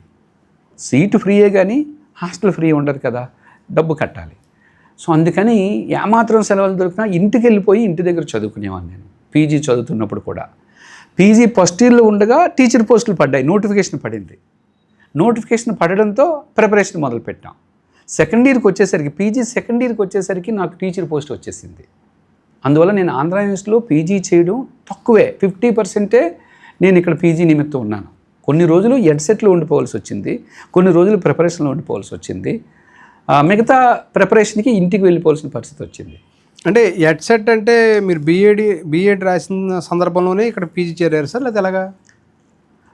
సీటు ఫ్రీయే కానీ హాస్టల్ ఫ్రీ ఉండదు కదా, డబ్బు కట్టాలి. సో అందుకని ఏమాత్రం సెలవులు దొరికినా ఇంటికి వెళ్ళిపోయి ఇంటి దగ్గర చదువుకునేవాడిని నేను పీజీ చదువుతున్నప్పుడు కూడా. పీజీ ఫస్ట్ ఇయర్లో ఉండగా టీచర్ పోస్టులు పడ్డాయి, నోటిఫికేషన్ పడింది. నోటిఫికేషన్ పడడంతో ప్రిపరేషన్ మొదలుపెట్టాం. సెకండ్ ఇయర్కి వచ్చేసరికి, పీజీ సెకండ్ ఇయర్కి వచ్చేసరికి నాకు టీచర్ పోస్ట్ వచ్చేసింది. అందువల్ల నేను ఆంధ్ర యూనివర్సిటీలో పీజీ చేయడం తక్కువే, 50%. నేను ఇక్కడ పీజీ నిమిత్తం ఉన్నాను. కొన్ని రోజులు ఎడ్సెట్లో ఉండిపోవాల్సి వచ్చింది, కొన్ని రోజులు ప్రిపరేషన్లో ఉండిపోవాల్సి వచ్చింది. మిగతా ప్రిపరేషన్కి ఇంటికి వెళ్ళిపోవాల్సిన పరిస్థితి వచ్చింది. అంటే ఎడ్సెట్ అంటే మీరు బీఎడ్ రాసిన సందర్భంలోనే ఇక్కడ పీజీ చేరారు సార్, లేదా ఎలాగా?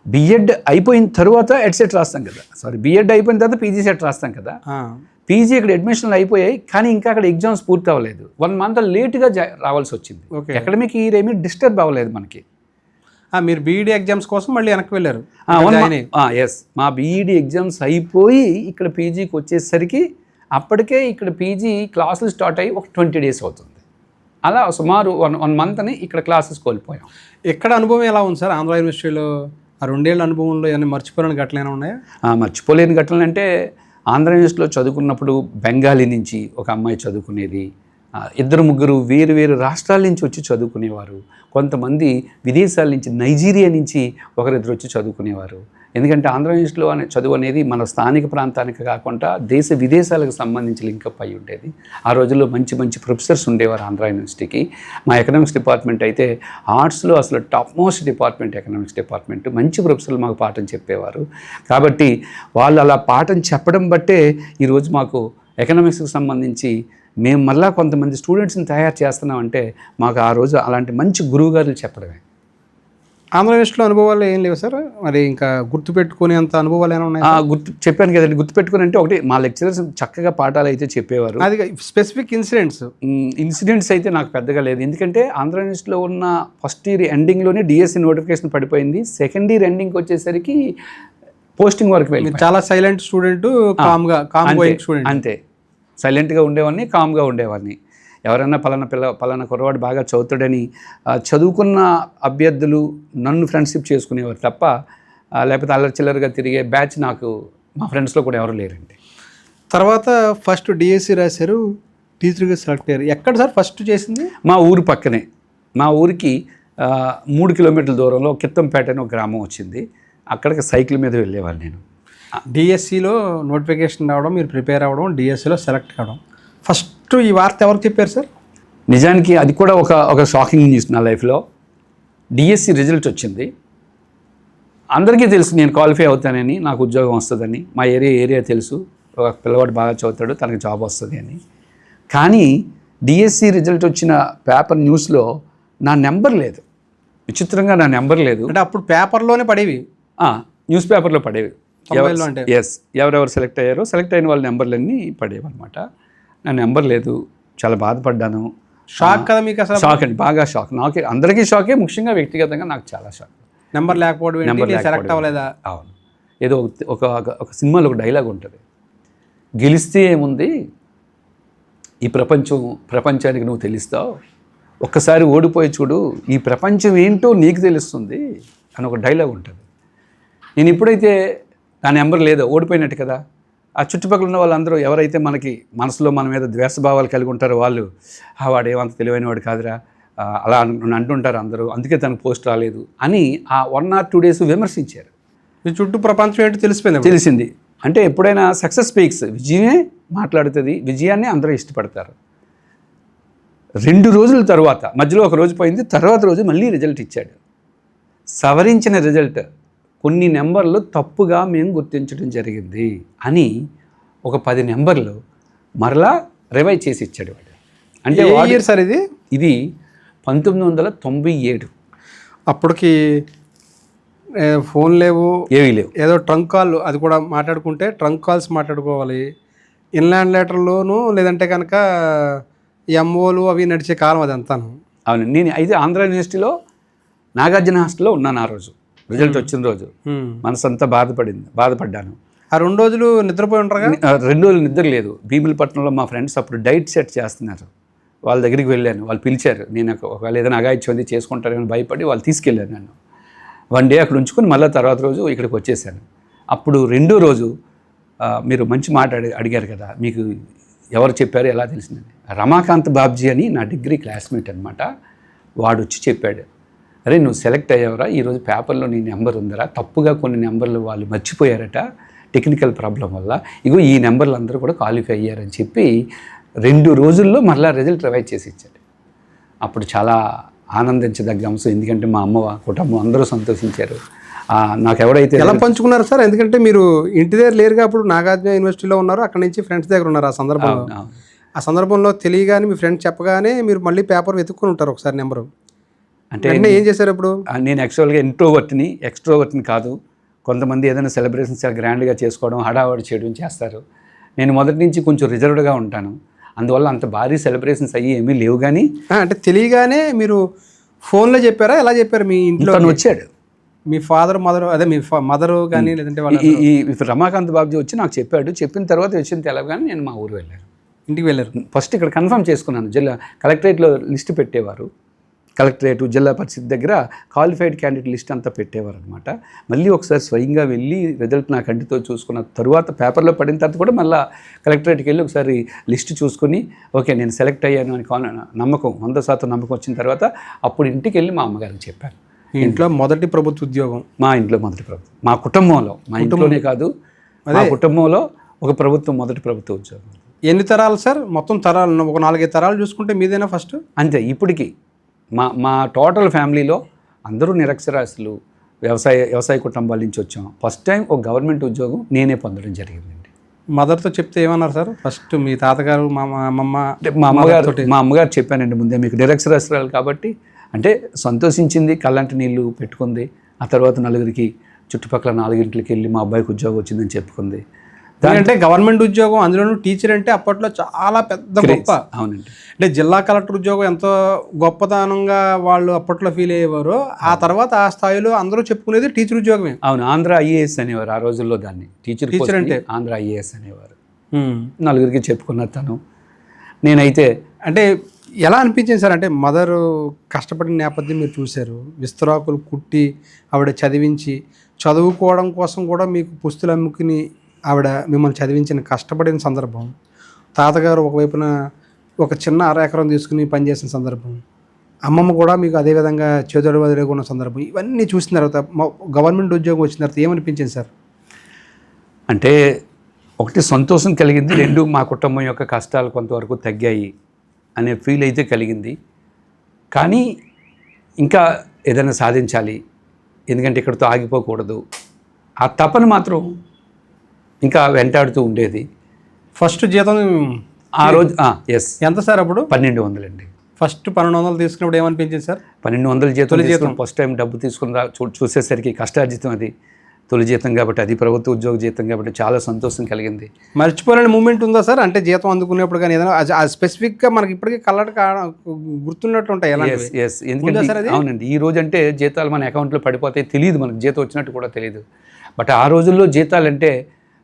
బీఎడ్ అయిపోయిన తర్వాత ఎడ్సెట్ రాస్తాం కదా, బీఎడ్ అయిపోయిన తర్వాత పీజీ సెట్ రాస్తాం కదా. పీజీ ఇక్కడ అడ్మిషన్లు అయిపోయాయి, కానీ ఇంకా అక్కడ ఎగ్జామ్స్ పూర్తి అవ్వలేదు. 1 month లేట్గా రావాల్సి వచ్చింది. అకాడమిక్ ఇయర్ ఏమీ డిస్టర్బ్ అవ్వలేదు మనకి. మీరు బీఈడీ ఎగ్జామ్స్ కోసం మళ్ళీ వెనక్కి వెళ్ళారు? ఎస్, మా బీఈడీ ఎగ్జామ్స్ అయిపోయి ఇక్కడ పీజీకి వచ్చేసరికి అప్పటికే ఇక్కడ పీజీ క్లాసులు స్టార్ట్ అయ్యి ఒక 20 days అవుతుంది. అలా సుమారు 1 month ఇక్కడ క్లాసెస్ కోల్పోయాం. ఎక్కడ అనుభవం ఎలా ఉంది సార్ ఆంధ్ర యూనివర్సిటీలో? ఆ 2 ఏళ్ళ అనుభవంలో ఏమైనా మర్చిపోలేని ఘటనలు ఏమైనా ఉన్నాయా? మర్చిపోలేని ఘటనలు అంటే, ఆంధ్ర యూనివర్సిటీలో చదువుకున్నప్పుడు బెంగాలీ నుంచి ఒక అమ్మాయి చదువుకునేది, 2-3 వేరు రాష్ట్రాల నుంచి వచ్చి చదువుకునేవారు. కొంతమంది విదేశాల నుంచి, నైజీరియా నుంచి ఒకరిద్దరు వచ్చి చదువుకునేవారు. ఎందుకంటే ఆంధ్ర యూనివర్సిటీలో చదువు అనేది మన స్థానిక ప్రాంతానికి కాకుండా దేశ విదేశాలకు సంబంధించి లింకప్ అయి ఉండేది. ఆ రోజుల్లో మంచి ప్రొఫెసర్స్ ఉండేవారు ఆంధ్ర యూనివర్సిటీకి. మా ఎకనామిక్స్ డిపార్ట్మెంట్ అయితే ఆర్ట్స్లో అసలు top most department economics department. మంచి ప్రొఫెసర్లు మాకు పాఠం చెప్పేవారు. కాబట్టి వాళ్ళు అలా పాఠం చెప్పడం బట్టే ఈరోజు మాకు ఎకనామిక్స్కి సంబంధించి మేము మళ్ళా కొంతమంది స్టూడెంట్స్ని తయారు చేస్తున్నామంటే మాకు ఆ రోజు అలాంటి మంచి గురువుగారులు చెప్పడమే. ఆంధ్ర యూనివర్సిటీలో అనుభవాలు ఏం లేవు సార్? మరి ఇంకా గుర్తుపెట్టుకునే అంత అనుభవాలు ఏమైనా ఉన్నాయి? చెప్పాను కదండి, గుర్తుపెట్టుకుని అంటే ఒకటి, మా లెక్చరర్స్ చక్కగా పాఠాలు అయితే చెప్పేవారు. అది స్పెసిఫిక్ ఇన్సిడెంట్స్ అయితే నాకు పెద్దగా లేదు. ఎందుకంటే ఆంధ్ర యూనివర్సిటీలో ఉన్న ఫస్ట్ ఇయర్ ఎండింగ్లోనే డిఎస్సి నోటిఫికేషన్ పడిపోయింది. సెకండ్ ఇయర్ ఎండింగ్కి వచ్చేసరికి పోస్టింగ్ వరకు వెళ్ళి చాలా సైలెంట్ స్టూడెంట్, స్టూడెంట్, అంతే. సైలెంట్గా ఉండేవాడిని, కామ్గా ఉండేవాడిని. ఎవరైనా పలానా కుర్రవాడు బాగా చదువుతాడని చదువుకున్న అభ్యర్థులు నన్ను ఫ్రెండ్షిప్ చేసుకునేవారు తప్ప, లేకపోతే అల్లరి చిల్లరగా తిరిగే బ్యాచ్ నాకు మా ఫ్రెండ్స్లో కూడా ఎవరు లేరండి. తర్వాత ఫస్ట్ డిఎస్సి రాశారు, టీచర్గా సెలెక్ట్ అయ్యారు. ఎక్కడ సార్ ఫస్ట్ చేసింది? మా ఊరు పక్కనే. మా ఊరికి 3 kilometerల దూరంలో కిత్తంపేట అని ఒక గ్రామం వచ్చింది. అక్కడికి సైకిల్ మీద వెళ్ళేవాళ్ళు నేను. డిఎస్సిలో నోటిఫికేషన్ రావడం, మీరు ప్రిపేర్ అవ్వడం, డిఎస్సిలో సెలెక్ట్ కావడం. ఫస్ట్ ఈ వార్త ఎవరికి చెప్పారు సార్? నిజానికి అది కూడా ఒక షాకింగ్ న్యూస్ నా లైఫ్లో. డిఎస్సి రిజల్ట్ వచ్చింది. అందరికీ తెలుసు నేను క్వాలిఫై అవుతానని, నాకు ఉద్యోగం వస్తుందని. మా ఏరియా తెలుసు, ఒక పిల్లవాడు బాగా చదువుతాడు, తనకి జాబ్ వస్తుంది అని. కానీ డిఎస్సి రిజల్ట్ వచ్చిన పేపర్ న్యూస్లో నా నెంబర్ లేదు. విచిత్రంగా నా నెంబర్ లేదు. అంటే అప్పుడు పేపర్లోనే పడేవి, న్యూస్ పేపర్లో పడేవి. ఎస్, ఎవరెవరు సెలెక్ట్ అయ్యారో సెలెక్ట్ అయిన వాళ్ళ నెంబర్లన్నీ పడేవి అనమాట. నా నెంబర్ లేదు, చాలా బాధపడ్డాను. షాక్ కదా మీకు? అసలు షాక్ అండి, బాగా షాక్. నాకే, అందరికీ షాకే, ముఖ్యంగా వ్యక్తిగతంగా నాకు చాలా షాక్. నెంబర్ లేకపోవడం, సెలెక్ట్ అవ్వలేదా? అవును. ఏదో ఒక సినిమాలో ఒక డైలాగ్ ఉంటుంది, గెలిస్తే ఏముంది ఈ ప్రపంచానికి నువ్వు తెలుస్తావు, ఒక్కసారి ఓడిపోయి చూడు ఈ ప్రపంచం ఏంటో నీకు తెలుస్తుంది అని ఒక డైలాగ్ ఉంటుంది. నేను ఎప్పుడైతే నా నెంబర్ లేదో ఓడిపోయినట్టు కదా. ఆ చుట్టుపక్కల ఉన్న వాళ్ళందరూ ఎవరైతే మనకి మనసులో మన మీద ద్వేషభావాలు కలిగి ఉంటారో వాళ్ళు, వాడు ఏమంత తెలివైన వాడు కాదురా, అలా అంటుంటారు అందరూ, అందుకే తనకు పోస్ట్ రాలేదు అని ఆ 1 or 2 days విమర్శించారు. మీ చుట్టూ ప్రపంచం ఏంటో తెలిసింది. అంటే ఎప్పుడైనా సక్సెస్ స్పీక్స్, విజయమే మాట్లాడుతుంది, విజయాన్ని అందరూ ఇష్టపడతారు. 2 రోజుల తర్వాత, మధ్యలో ఒక రోజు పోయింది, తర్వాత రోజు మళ్ళీ రిజల్ట్ ఇచ్చాడు. సవరించిన రిజల్ట్, కొన్ని నెంబర్లు తప్పుగా మేము గుర్తించడం జరిగింది అని ఒక 10 నెంబర్లు మరలా రివైజ్ చేసి ఇచ్చాడు వాడు. అంటే ఇయర్ సార్ ఇది 1997. అప్పటికి ఫోన్ లేవు, ఏవీ లేవు. ఏదో ట్రంక్ కాల్, అది కూడా మాట్లాడుకుంటే ట్రంక్ కాల్స్ మాట్లాడుకోవాలి. ఇన్లాండ్ లెటర్లోను లేదంటే కనుక ఎంఓలు అవి నడిచే కాలం అది అంతాను. అవును, నేను అయితే ఆంధ్ర యూనివర్సిటీలో నాగార్జున హాస్టల్లో ఉన్నాను ఆ రోజు, రిజల్ట్ వచ్చిన రోజు. మనసంతా బాధపడ్డాను. ఆ 2 రోజులు నిద్రపోయి ఉంటారుగా? 2 రోజులు నిద్ర లేదు. భీములపట్నంలో మా ఫ్రెండ్స్ అప్పుడు డైట్ సెట్ చేస్తున్నారు, వాళ్ళ దగ్గరికి వెళ్ళాను. వాళ్ళు పిలిచారు, నేను ఒకవేళ ఏదైనా అగాయిచ్చింది చేసుకుంటారని భయపడి వాళ్ళు తీసుకెళ్ళాను నన్ను. 1 డే అక్కడ ఉంచుకొని మళ్ళీ తర్వాత రోజు ఇక్కడికి వచ్చేసాను. అప్పుడు 2వ రోజు మీరు మంచి మాట అడిగారు కదా, మీకు ఎవరు చెప్పారు, ఎలా తెలిసిందని. రమాకాంత్ బాబ్జీ అని నా డిగ్రీ క్లాస్మేట్ అనమాట. వాడు వచ్చి చెప్పాడు, అరే నువ్వు సెలెక్ట్ అయ్యావురా, ఈరోజు పేపర్లో నీ నెంబర్ ఉందరా, తప్పుగా కొన్ని నెంబర్లు వాళ్ళు మర్చిపోయారట టెక్నికల్ ప్రాబ్లం వల్ల, ఇగో ఈ నెంబర్లు అందరూ కూడా క్వాలిఫై అయ్యారని చెప్పి 2 రోజుల్లో మళ్ళీ రిజల్ట్ రివైజ్ చేసి ఇచ్చాడు. అప్పుడు చాలా ఆనందించదగ్గ అంశం, ఎందుకంటే మా అమ్మ కుటుంబం అందరూ సంతోషించారు. నాకు ఎవరైతే ఎలా పంచుకున్నారు సార్? ఎందుకంటే మీరు ఇంటి దగ్గర లేరుగా, అప్పుడు నాగార్జున యూనివర్సిటీలో ఉన్నారు, అక్కడ నుంచి ఫ్రెండ్స్ దగ్గర ఉన్నారు. ఆ సందర్భంలో తెలియగానే మీ ఫ్రెండ్స్ చెప్పగానే మీరు మళ్ళీ పేపర్ వెతుక్కుని ఉంటారు ఒకసారి నెంబరు. అంటే ఏం చేశారు ఇప్పుడు? నేను యాక్చువల్గా ఎక్స్ట్రోవర్ట్ని కాదు. కొంతమంది ఏదైనా సెలబ్రేషన్స్ చాలా గ్రాండ్గా చేసుకోవడం, హడావడి చేయడం చేస్తారు. నేను మొదటి నుంచి కొంచెం రిజర్వ్డ్గా ఉంటాను, అందువల్ల అంత భారీ సెలబ్రేషన్స్ అయ్యి ఏమీ లేవు. కానీ అంటే తెలియగానే మీరు ఫోన్లో చెప్పారా, ఎలా చెప్పారు? మీ ఇంట్లో తను వచ్చాడు, మీ మదర్ అదే మీ మదరు కానీ లేదంటే ఈ రమాకాంత్ బాబ్జీ వచ్చి నాకు చెప్పాడు. చెప్పిన తర్వాత వచ్చిన తెలవగానే నేను మా ఊరు వెళ్ళాను, ఇంటికి వెళ్ళారు. ఫస్ట్ ఇక్కడ కన్ఫర్మ్ చేసుకున్నాను. జిల్లా కలెక్టరేట్లో లిస్ట్ పెట్టేవారు, కలెక్టరేట్ జిల్లా పరిషత్ దగ్గర క్వాలిఫైడ్ క్యాండిడేట్ లిస్ట్ అంతా పెట్టేవారు అనమాట. మళ్ళీ ఒకసారి స్వయంగా వెళ్ళి రిజల్ట్ నా కంటితో చూసుకున్న తర్వాత పేపర్లో పడిన తర్వాత కూడా మళ్ళీ కలెక్టరేట్కి వెళ్ళి ఒకసారి లిస్ట్ చూసుకుని ఓకే నేను సెలెక్ట్ అయ్యాను అని నమ్మకం 100% నమ్మకం వచ్చిన తర్వాత అప్పుడు ఇంటికి వెళ్ళి మా అమ్మగారికి చెప్పాను. ఇంట్లో మొదటి ప్రభుత్వ ఉద్యోగం? మా ఇంట్లో మొదటి ప్రభుత్వం, మా కుటుంబంలో, మా ఇంట్లోనే కాదు మా కుటుంబంలో ఒక మొదటి ప్రభుత్వ ఉద్యోగం. ఎన్ని తరాలు సార్? మొత్తం తరాలు ఒక 4-5 తరాలు చూసుకుంటే మీదేనా ఫస్ట్? అంతే. ఇప్పటికీ మా టోటల్ ఫ్యామిలీలో అందరూ నిరక్షరాస్యులు, వ్యవసాయ కుటుంబాల నుంచి వచ్చాం. ఫస్ట్ టైం ఒక గవర్నమెంట్ ఉద్యోగం నేనే పొందడం జరిగిందండి. మదర్తో చెప్తే ఏమన్నారు సార్? ఫస్ట్ మీ తాతగారు, అమ్మమ్మ? మా అమ్మగారు చెప్పానండి ముందే, మీకు నిరక్షరాస్యురాలు కాబట్టి అంటే సంతోషించింది, కళ్ళంటి నీళ్ళు పెట్టుకుంది. ఆ తర్వాత నలుగురికి చుట్టుపక్కల 4 ఇంట్లకి వెళ్ళి మా అబ్బాయికి ఉద్యోగం వచ్చిందని చెప్పుకుంది. అంటే గవర్నమెంట్ ఉద్యోగం, అందులోనూ టీచర్ అంటే అప్పట్లో చాలా పెద్ద గొప్ప. అవునండి. అంటే జిల్లా కలెక్టర్ ఉద్యోగం ఎంతో గొప్పతనంగా వాళ్ళు అప్పట్లో ఫీల్ అయ్యేవారు. ఆ తర్వాత ఆ స్థాయిలో అందరూ చెప్పుకునేది టీచర్ ఉద్యోగమే. అవును, ఆంధ్ర ఐఏఎస్ అనేవారు ఆ రోజుల్లో దాన్ని. టీచర్ అంటే ఆంధ్ర ఐఏఎస్ అనేవారు. నలుగురికి చెప్పుకున్న తను. నేనైతే అంటే ఎలా అనిపించింది సార్? అంటే మదరు కష్టపడిన నేపథ్యం మీరు చూశారు, విస్తరాకులు కుట్టి ఆవిడ చదివించి, చదువుకోవడం కోసం కూడా మీకు పుస్తులు అమ్ముకుని ఆవిడ మిమ్మల్ని చదివించిన కష్టపడిన సందర్భం, తాతగారు ఒకవైపున ఒక చిన్న 1/2 ఎకరం తీసుకుని పనిచేసిన సందర్భం, అమ్మమ్మ కూడా మీకు అదేవిధంగా చేదోడు వదిలేగా ఉన్న సందర్భం, ఇవన్నీ చూసిన తర్వాత గవర్నమెంట్ ఉద్యోగం వచ్చిన తర్వాత ఏమనిపించింది సార్? అంటే ఒకటి సంతోషం కలిగింది, 2 మా కుటుంబం యొక్క కష్టాలు కొంతవరకు తగ్గాయి అనే ఫీల్ అయితే కలిగింది. కానీ ఇంకా ఏదైనా సాధించాలి, ఎందుకంటే ఇక్కడితో ఆగిపోకూడదు, ఆ తపన మాత్రం ఇంకా వెంటాడుతూ ఉండేది. ఫస్ట్ జీతం ఆ రోజు ఎంత సార్? అప్పుడు 1200 అండి. ఫస్ట్ 1200 తీసుకున్నప్పుడు ఏమనిపించింది సార్? 1200 జీతం ఫస్ట్ టైం డబ్బు తీసుకుని చూసేసరికి కష్టార్జితం, అది తొలి జీతం కాబట్టి, అది ప్రభుత్వ ఉద్యోగ జీతం కాబట్టి చాలా సంతోషం కలిగింది. మర్చిపోలేని మూమెంట్ ఉందా సార్? అంటే జీతం అందుకునేప్పుడు కానీ ఏదైనా స్పెసిఫిక్గా మనకి ఇప్పటికీ కళ్ళకి గుర్తున్నట్టు ఉంటాయి? ఎందుకంటే అవునండి, ఈ రోజు అంటే జీతాలు మన అకౌంట్లో పడిపోతాయి, తెలియదు మనకు, జీతం వచ్చినట్టు కూడా తెలియదు. బట్ ఆ రోజుల్లో జీతాలంటే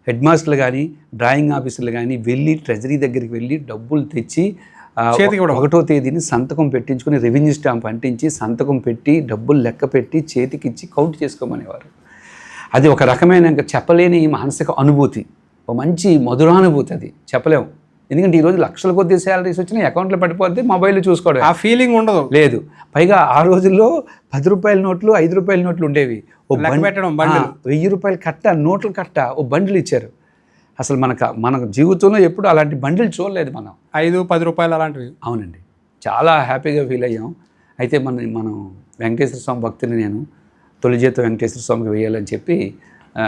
హెడ్ మాస్టర్లు కానీ డ్రాయింగ్ ఆఫీసర్లు కానీ వెళ్ళి ట్రెజరీ దగ్గరికి వెళ్ళి డబ్బులు తెచ్చి 1వ తేదీని సంతకం పెట్టించుకుని రెవెన్యూ స్టాంప్ అంటించి సంతకం పెట్టి డబ్బులు లెక్క పెట్టి చేతికిచ్చి కౌంట్ చేసుకోమనేవారు. అది ఒక రకమైన ఇంకా చెప్పలేని మానసిక అనుభూతి, ఒక మంచి మధురానుభూతి, అది చెప్పలేము. ఎందుకంటే ఈరోజు లక్షల కొద్ది శాలరీస్ వచ్చినా అకౌంట్లో పడిపోతే మొబైల్ చూసుకోవడం, ఆ ఫీలింగ్ ఉండదు. లేదు. పైగా ఆ రోజుల్లో 10 రూపాయల నోట్లు, 5 రూపాయల నోట్లు ఉండేవి. 1000 రూపాయలు కట్ట, నోట్లు కట్ట, ఓ బండిల్ ఇచ్చారు. అసలు మన జీవితంలో ఎప్పుడు అలాంటి బండిల్ చూడలేదు మనం, 5-10 రూపాయలు అలాంటివి. అవునండి, చాలా హ్యాపీగా ఫీల్ అయ్యాం. అయితే మనం వెంకటేశ్వర స్వామి భక్తిని నేను తొలి జీతం వెంకటేశ్వర స్వామికి వేయాలని చెప్పి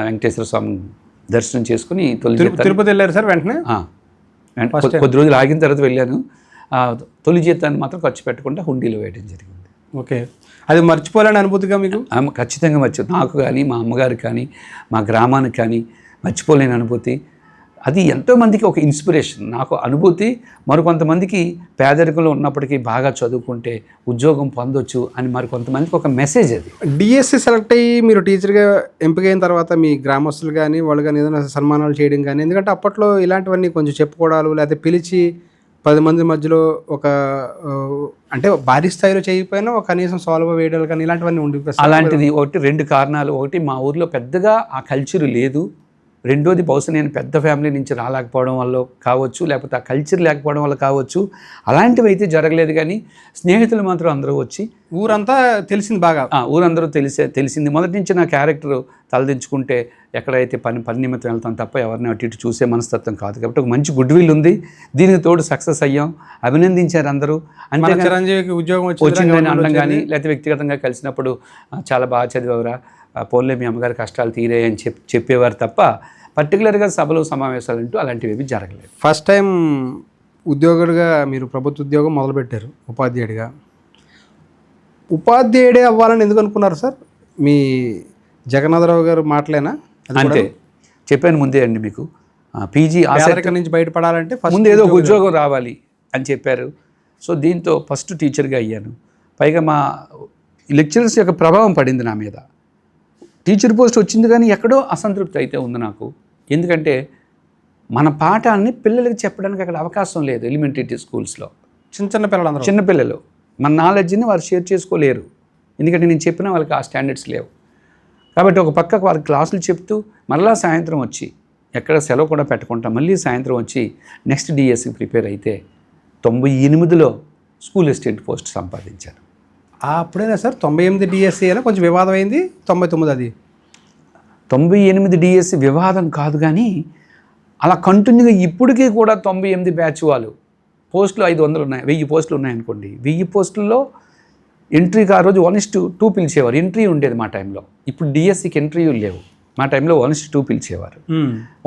వెంకటేశ్వర స్వామి దర్శనం చేసుకుని తిరుపతి వెళ్ళారు సార్? వెంటనే కొద్ది రోజులు ఆగిన తర్వాత వెళ్ళాను. తొలి జీతాన్ని మాత్రం ఖర్చు పెట్టకుండా హుండీలో వేయడం జరిగింది. ఓకే, అది మర్చిపోలేని అనుభూతిగా మీకు? ఖచ్చితంగా నాకు కానీ మా అమ్మగారికి కానీ మా గ్రామానికి కానీ మర్చిపోలేని అనుభూతి. అది ఎంతోమందికి ఒక ఇన్స్పిరేషన్. నాకు అనుభూతి, మరికొంతమందికి పేదరికంలో ఉన్నప్పటికీ బాగా చదువుకుంటే ఉద్యోగం పొందొచ్చు అని మరికొంతమందికి ఒక మెసేజ్ అది. డిఎస్సి సెలెక్ట్ అయ్యి మీరు టీచర్గా ఎంపికైన తర్వాత మీ గ్రామస్తులు కానీ వాళ్ళు కానీ ఏదైనా సన్మానాలు చేయడం కానీ, ఎందుకంటే అప్పట్లో ఇలాంటివన్నీ కొంచెం చెప్పుకోవడాలు, లేకపోతే పిలిచి 10 మంది మధ్యలో ఒక అంటే భారీ స్థాయిలో చేయకపోయినా ఒక కనీసం సాల్వ్ వేయడాలు కానీ ఇలాంటివన్నీ ఉండి అలాంటిది ఒకటి 2 కారణాలు. ఒకటి, మా ఊర్లో పెద్దగా ఆ కల్చర్ లేదు. రెండోది, బహుశా నేను పెద్ద ఫ్యామిలీ నుంచి రాలేకపోవడం వల్ల కావచ్చు, లేకపోతే ఆ కల్చర్ లేకపోవడం వల్ల కావచ్చు. అలాంటివి అయితే జరగలేదు. కానీ స్నేహితులు మాత్రం అందరూ వచ్చి, ఊరంతా తెలిసింది బాగా, ఊరందరూ తెలిసింది. మొదటి నుంచి నా క్యారెక్టర్ తలదించుకుంటే ఎక్కడైతే పని నిమిత్తం వెళ్తాం తప్ప ఎవరిని అటు ఇటు చూసే మనస్తత్వం కాదు. కాబట్టి ఒక మంచి గుడ్ విల్ ఉంది. దీనికి తోడు సక్సెస్ అయ్యాం, అభినందించారు అందరూ. అంటే చిరంజీవికి ఉద్యోగం వచ్చిందని అనడం కానీ, లేకపోతే వ్యక్తిగతంగా కలిసినప్పుడు చాలా బాగా చదివావురా, పోన్లే మీ అమ్మగారి కష్టాలు తీరాయని చెప్పేవారు తప్ప పర్టికులర్గా సభలు సమావేశాలు అంటూ అలాంటివి జరగలేదు. ఫస్ట్ టైం ఉద్యోగుడిగా మీరు ప్రభుత్వ ఉద్యోగం మొదలుపెట్టారు, ఉపాధ్యాయుడిగా. ఉపాధ్యాయుడే అవ్వాలని ఎందుకు అనుకున్నారు సార్? మీ జగన్నాథరావు గారు మాటలేనా? అంతే చెప్పాను ముందే అండి మీకు. పీజీ పేదరికం నుంచి బయటపడాలంటే ముందు ఏదో ఒక ఉద్యోగం రావాలి అని చెప్పారు. సో దీంతో ఫస్ట్ టీచర్గా అయ్యాను. పైగా మా లెక్చరర్స్ యొక్క ప్రభావం పడింది నా మీద. టీచర్ పోస్ట్ వచ్చింది కానీ ఎక్కడో అసంతృప్తి అయితే ఉంది నాకు. ఎందుకంటే మన పాఠాన్ని పిల్లలకి చెప్పడానికి అక్కడ అవకాశం లేదు. ఎలిమెంటరీ స్కూల్స్లో చిన్న పిల్లలు, చిన్నపిల్లలు మన నాలెడ్జ్ని వారు షేర్ చేసుకోలేరు. ఎందుకంటే నేను చెప్పిన వాళ్ళకి ఆ స్టాండర్డ్స్ లేవు. కాబట్టి ఒక పక్కకు వారికి క్లాసులు చెప్తూ మళ్ళీ సాయంత్రం వచ్చి, ఎక్కడ సెలవు కూడా పెట్టుకుంటాం, మళ్ళీ సాయంత్రం వచ్చి నెక్స్ట్ డిఎస్సికి ప్రిపేర్ అయితే 98లో స్కూల్ అసిస్టెంట్ పోస్ట్ సంపాదించాను. అప్పుడైనా సార్ 98 డిఎస్సి అయినా కొంచెం వివాదం అయింది. 99 అది 98 డిఎస్సి వివాదం కాదు, కానీ అలా కంటిన్యూగా ఇప్పటికీ కూడా 98 బ్యాచ్ వాళ్ళు పోస్టులు 500 ఉన్నాయి, 1000 పోస్టులు ఉన్నాయనుకోండి. 1000 పోస్టుల్లో ఎంట్రీకి ఆ రోజు 1:2 పిలిచేవారు. ఎంట్రీ ఉండేది మా టైంలో. ఇప్పుడు డిఎస్సికి ఎంట్రీలు లేవు. మా టైంలో 1:2 పిలిచేవారు.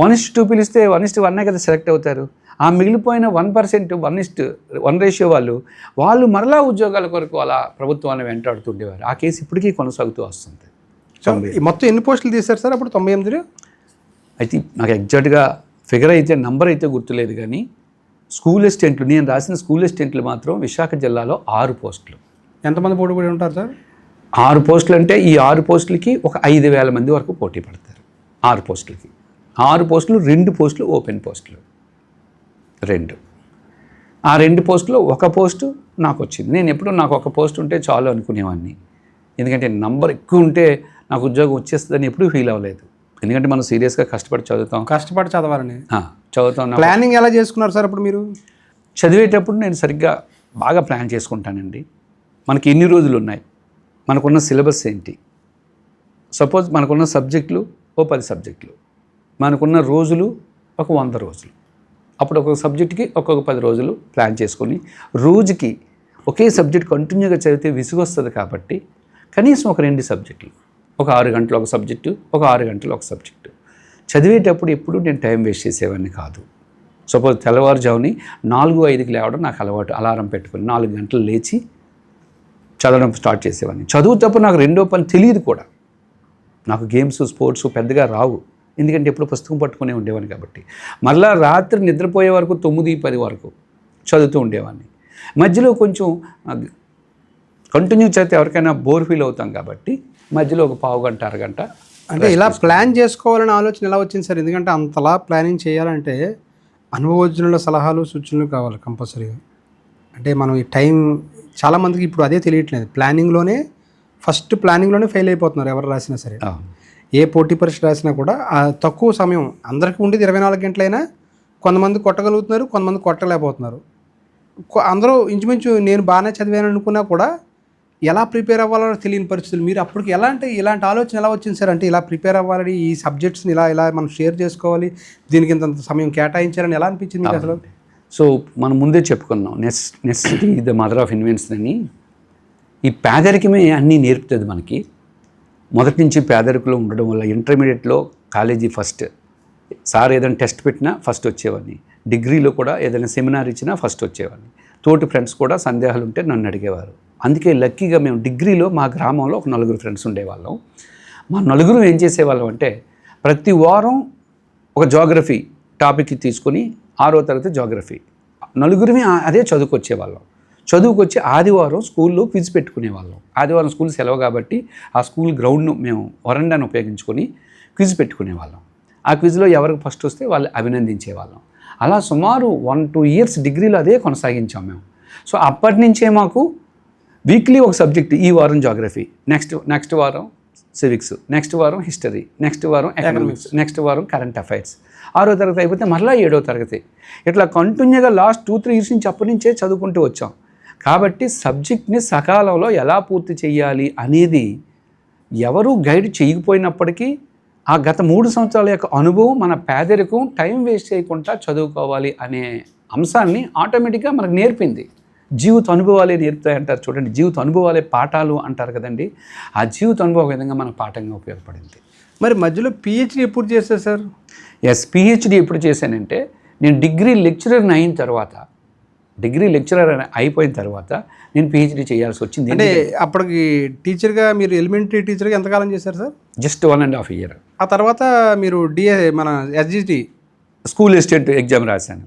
1:2 పిలిస్తే 1:1 కదా సెలెక్ట్ అవుతారు. ఆ మిగిలిపోయిన 1%, 1:1 రేషియో వాళ్ళు మరలా ఉద్యోగాల కొరకు అలా ప్రభుత్వాన్ని వెంటాడుతుండేవారు. ఆ కేసు ఇప్పటికీ కొనసాగుతూ వస్తుంది. మొత్తం ఎన్ని పోస్టులు తీశారు సార్ అప్పుడు 98లో? అయితే నాకు ఎగ్జాక్ట్గా ఫిగర్ అయితే నంబర్ అయితే గుర్తులేదు, కానీ స్కూల్ అసిస్టెంట్లు, నేను రాసిన స్కూల్ అసిస్టెంట్లు మాత్రం విశాఖ జిల్లాలో 6 పోస్టులు. ఎంతమంది పోటీ పడి ఉంటారు సార్? 6 పోస్టులు అంటే ఈ 6 పోస్టులకి ఒక 5,000 మంది వరకు పోటీ పడతారు. 6 పోస్టులకి 6 పోస్టులు, 2 పోస్టులు ఓపెన్ పోస్టులు 2. ఆ 2 పోస్టులో ఒక పోస్టు నాకు వచ్చింది. నేను ఎప్పుడు నాకు ఒక పోస్ట్ ఉంటే చాలు అనుకునేవాడిని. ఎందుకంటే నంబర్ ఎక్కువ ఉంటే నాకు ఉద్యోగం వచ్చేస్తుందని ఎప్పుడూ ఫీల్ అవ్వలేదు. ఎందుకంటే మనం సీరియస్గా కష్టపడి చదవాలని చదువుతాం. ప్లానింగ్ ఎలా చేసుకున్నారు సార్ అప్పుడు మీరు? చదివేటప్పుడు నేను సరిగ్గా బాగా ప్లాన్ చేసుకుంటానండి. మనకి ఎన్ని రోజులు ఉన్నాయి, మనకున్న సిలబస్ ఏంటి, సపోజ్ మనకున్న సబ్జెక్టులు 10 సబ్జెక్టులు, మనకున్న రోజులు 100 రోజులు. అప్పుడు ఒక్కొక్క సబ్జెక్ట్కి ఒక్కొక్క 10 రోజులు ప్లాన్ చేసుకొని, రోజుకి ఒకే సబ్జెక్ట్ కంటిన్యూగా చదివితే విసుగొస్తుంది. కాబట్టి కనీసం ఒక 2 సబ్జెక్టులు, ఒక 6 గంటలు ఒక సబ్జెక్టు, ఒక 6 గంటలు ఒక సబ్జెక్టు చదివేటప్పుడు ఎప్పుడు నేను టైం వేస్ట్ చేసేవాడిని కాదు. సపోజ్ తెల్లవారుజాముని 4-5కి లేవడం నాకు అలవాటు. అలారం పెట్టుకొని 4 గంటలు లేచి చదవడం స్టార్ట్ చేసేవాడిని. చదువుతప్పుడు నాకు రెండో పని తెలియదు కూడా. నాకు గేమ్స్, స్పోర్ట్స్ పెద్దగా రావు. ఎందుకంటే ఎప్పుడు పుస్తకం పట్టుకునే ఉండేవాడిని. కాబట్టి మళ్ళీ రాత్రి నిద్రపోయే వరకు 9-10 వరకు చదువుతూ ఉండేవాడిని. మధ్యలో కొంచెం కంటిన్యూ చదివితే ఎవరికైనా బోర్ ఫీల్ అవుతాం. కాబట్టి మధ్యలో ఒక పావు గంట, అరగంట. అంటే ఇలా ప్లాన్ చేసుకోవాలనే ఆలోచన ఎలా వచ్చింది సార్? ఎందుకంటే అంతలా ప్లానింగ్ చేయాలంటే అనుభవజ్ఞుల సలహాలు, సూచనలు కావాలి కంపల్సరీగా. అంటే మనం ఈ టైం చాలామందికి ఇప్పుడు అదే తెలియట్లేదు. ఫస్ట్ ప్లానింగ్లోనే ఫెయిల్ అయిపోతున్నారు ఎవరు రాసినా సరే. ఏ పోటీ పరీక్ష రాసినా కూడా ఆ తక్కువ సమయం, అందరికీ ఉండేది 24 గంటలైనా కొంతమంది కొట్టగలుగుతున్నారు, కొంతమంది కొట్టలేకపోతున్నారు. అందరూ ఇంచుమించు నేను బాగానే చదివాను అనుకున్నా కూడా ఎలా ప్రిపేర్ అవ్వాలో తెలియని పరిస్థితులు. మీరు అప్పటికి ఇలాంటి ఆలోచన ఎలా వచ్చింది సార్? అంటే ఇలా ప్రిపేర్ అవ్వాలని, ఈ సబ్జెక్ట్స్ని ఇలా మనం షేర్ చేసుకోవాలి, దీనికి ఇంత సమయం కేటాయించాలని ఎలా అనిపించింది మీకు అసలు? సో మనం ముందే చెప్పుకున్నాం, necessity the mother of invention అని. ఈ పేదరికమే అన్నీ నేర్పుతుంది మనకి. మొదటి నుంచి పేదరికంలో ఉండడం వల్ల ఇంటర్మీడియట్లో కాలేజీ ఫస్ట్, సార్ ఏదైనా టెస్ట్ పెట్టినా ఫస్ట్ వచ్చేవాడిని. డిగ్రీలో కూడా ఏదైనా సెమినార్ ఇచ్చినా ఫస్ట్ వచ్చేవాడిని. తోటి ఫ్రెండ్స్ కూడా సందేహాలు ఉంటే నన్ను అడిగేవారు. అందుకే లక్కీగా మేము డిగ్రీలో మా గ్రామంలో ఒక 4 ఫ్రెండ్స్ ఉండేవాళ్ళం. మా నలుగురు ఏం చేసేవాళ్ళం అంటే ప్రతి వారం ఒక జాగ్రఫీ టాపిక్ తీసుకొని 6వ తరగతి జాగ్రఫీ నలుగురిని అదే చదువుకొచ్చేవాళ్ళం. చదువుకొచ్చి ఆదివారం స్కూల్లో క్విజ్ పెట్టుకునేవాళ్ళం. ఆదివారం స్కూల్ సెలవు కాబట్టి ఆ స్కూల్ గ్రౌండ్ను మేము వరండాను ఉపయోగించుకొని క్విజ్ పెట్టుకునేవాళ్ళం. ఆ క్విజ్లో ఎవరికి ఫస్ట్ వస్తే వాళ్ళు అభినందించేవాళ్ళం. అలా సుమారు 1-2 ఇయర్స్ డిగ్రీలో అదే కొనసాగించాం మేము. సో అప్పటి నుంచే మాకు వీక్లీ ఒక సబ్జెక్ట్, ఈ వారం జాగ్రఫీ, నెక్స్ట్ వారం సివిక్స్, నెక్స్ట్ వారం హిస్టరీ, నెక్స్ట్ వారం ఎకనామిక్స్, నెక్స్ట్ వారం కరెంట్ అఫైర్స్. 6వ తరగతి అయిపోతే మరలా 7వ తరగతి. ఇట్లా కంటిన్యూగా లాస్ట్ 2-3 ఇయర్స్ నుంచి అప్పటి నుంచే చదువుకుంటూ వచ్చాం. కాబట్టి సబ్జెక్ట్ని సకాలంలో ఎలా పూర్తి చేయాలి అనేది ఎవరూ గైడ్ చేయకపోయినప్పటికీ ఆ గత 3 సంవత్సరాల యొక్క అనుభవం మన పేదరికం టైం వేస్ట్ చేయకుండా చదువుకోవాలి అనే అంశాన్ని ఆటోమేటిక్గా మనకు నేర్పింది. జీవిత అనుభవాలే నేర్పుతాయి అంటారు చూడండి, జీవిత అనుభవాలే పాఠాలు అంటారు కదండి. ఆ జీవిత అనుభవం విధంగా మనకు పాఠంగా ఉపయోగపడింది. మరి మధ్యలో పిహెచ్డీ ఎప్పుడు చేశారు సార్? పిహెచ్డీ ఎప్పుడు చేశానంటే నేను డిగ్రీ లెక్చరర్ అయిపోయిన తర్వాత నేను పిహెచ్డీ చేయాల్సి వచ్చింది. అంటే అప్పటికి టీచర్గా మీరు ఎలిమెంటరీ టీచర్గా ఎంతకాలం చేశారు సార్? Just 1.5 year. ఆ తర్వాత మీరు మన ఎస్జిటి స్కూల్ అసిస్టెంట్ ఎగ్జామ్ రాశాను.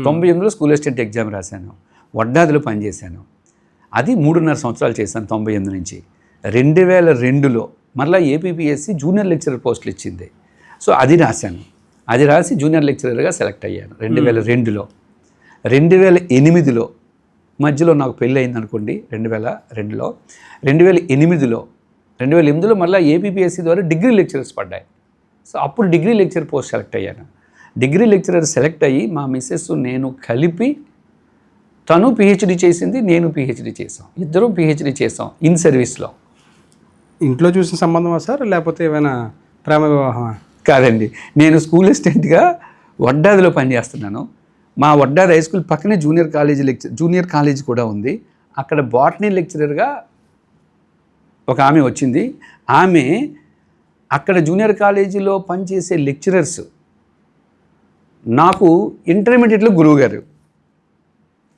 98లో స్కూల్ అసిస్టెంట్ ఎగ్జామ్ రాశాను. వడ్డాదిలో పనిచేశాను. అది 3.5 సంవత్సరాలు చేశాను 98 నుంచి. 2002లో మరలా ఏపీపీఎస్సీ జూనియర్ లెక్చరర్ పోస్టులు ఇచ్చింది. సో అది రాశాను. అది రాసి జూనియర్ లెక్చరర్గా సెలెక్ట్ అయ్యాను 2002లో. 2008లో మధ్యలో నాకు పెళ్ళి అయింది అనుకోండి 2002లో. 2008లో మళ్ళీ ఏపీపీఎస్సీ ద్వారా డిగ్రీ లెక్చరర్స్ పడ్డాయి. సో అప్పుడు డిగ్రీ లెక్చరర్ పోస్ట్ సెలెక్ట్ అయ్యాను. డిగ్రీ లెక్చరర్ సెలెక్ట్ అయ్యి మా మిస్సెస్ నేను కలిపి, తను పిహెచ్డీ చేసింది, నేను పిహెచ్డీ చేసాం, ఇద్దరం పిహెచ్డీ చేసాం ఇన్ సర్వీస్లో. ఇంట్లో చూసిన సంబంధమా సార్, లేకపోతే ఏమైనా ప్రేమ వివాహమా? కాదండి, నేను స్కూల్ అసిస్టెంట్గా వడ్డాదిలో పనిచేస్తున్నాను. మా వడ్డాది హై స్కూల్ పక్కనే జూనియర్ కాలేజ్ కూడా ఉంది. అక్కడ బాటనీ లెక్చరర్గా ఒక ఆమె వచ్చింది. ఆమె అక్కడ జూనియర్ కాలేజీలో పనిచేసే లెక్చరర్స్ నాకు ఇంటర్మీడియట్లో గురువు గారు,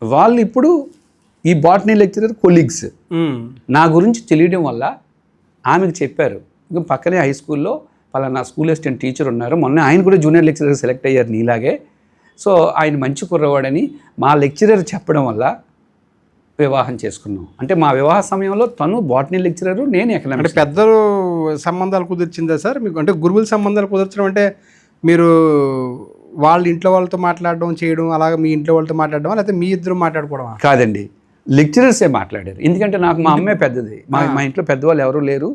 వాళ్ళు ఇప్పుడు ఈ బాటనీ లెక్చరర్ కొలీగ్స్. నా గురించి తెలియడం వల్ల ఆమెకు చెప్పారు, ఇంకా పక్కనే హై స్కూల్లో పలానా స్కూల్ అసిస్టెంట్ టీచర్ ఉన్నారు, మొన్న ఆయన కూడా జూనియర్ లెక్చరర్ సెలెక్ట్ అయ్యారు నీలాగే, సో ఆయన మంచి కుర్రవాడని మా లెక్చరర్ చెప్పడం వల్ల వివాహం చేసుకున్నాం. అంటే మా వివాహ సమయంలో తను బాటనీ లెక్చరరు, నేను ఎకనామిక్స్. అంటే పెద్దలు సంబంధాలు కుదిర్చిందా సార్ మీకు? అంటే గురువుల సంబంధాలు కుదర్చడం అంటే మీరు వాళ్ళ ఇంట్లో వాళ్ళతో మాట్లాడడం చేయడం, అలాగే మీ ఇంట్లో వాళ్ళతో మాట్లాడడం, లేకపోతే మీ ఇద్దరు మాట్లాడుకోవడం? కాదండి, లెక్చరర్సే మాట్లాడారు. ఎందుకంటే నాకు మా అమ్మే పెద్దది, మా ఇంట్లో పెద్దవాళ్ళు ఎవరూ లేరు,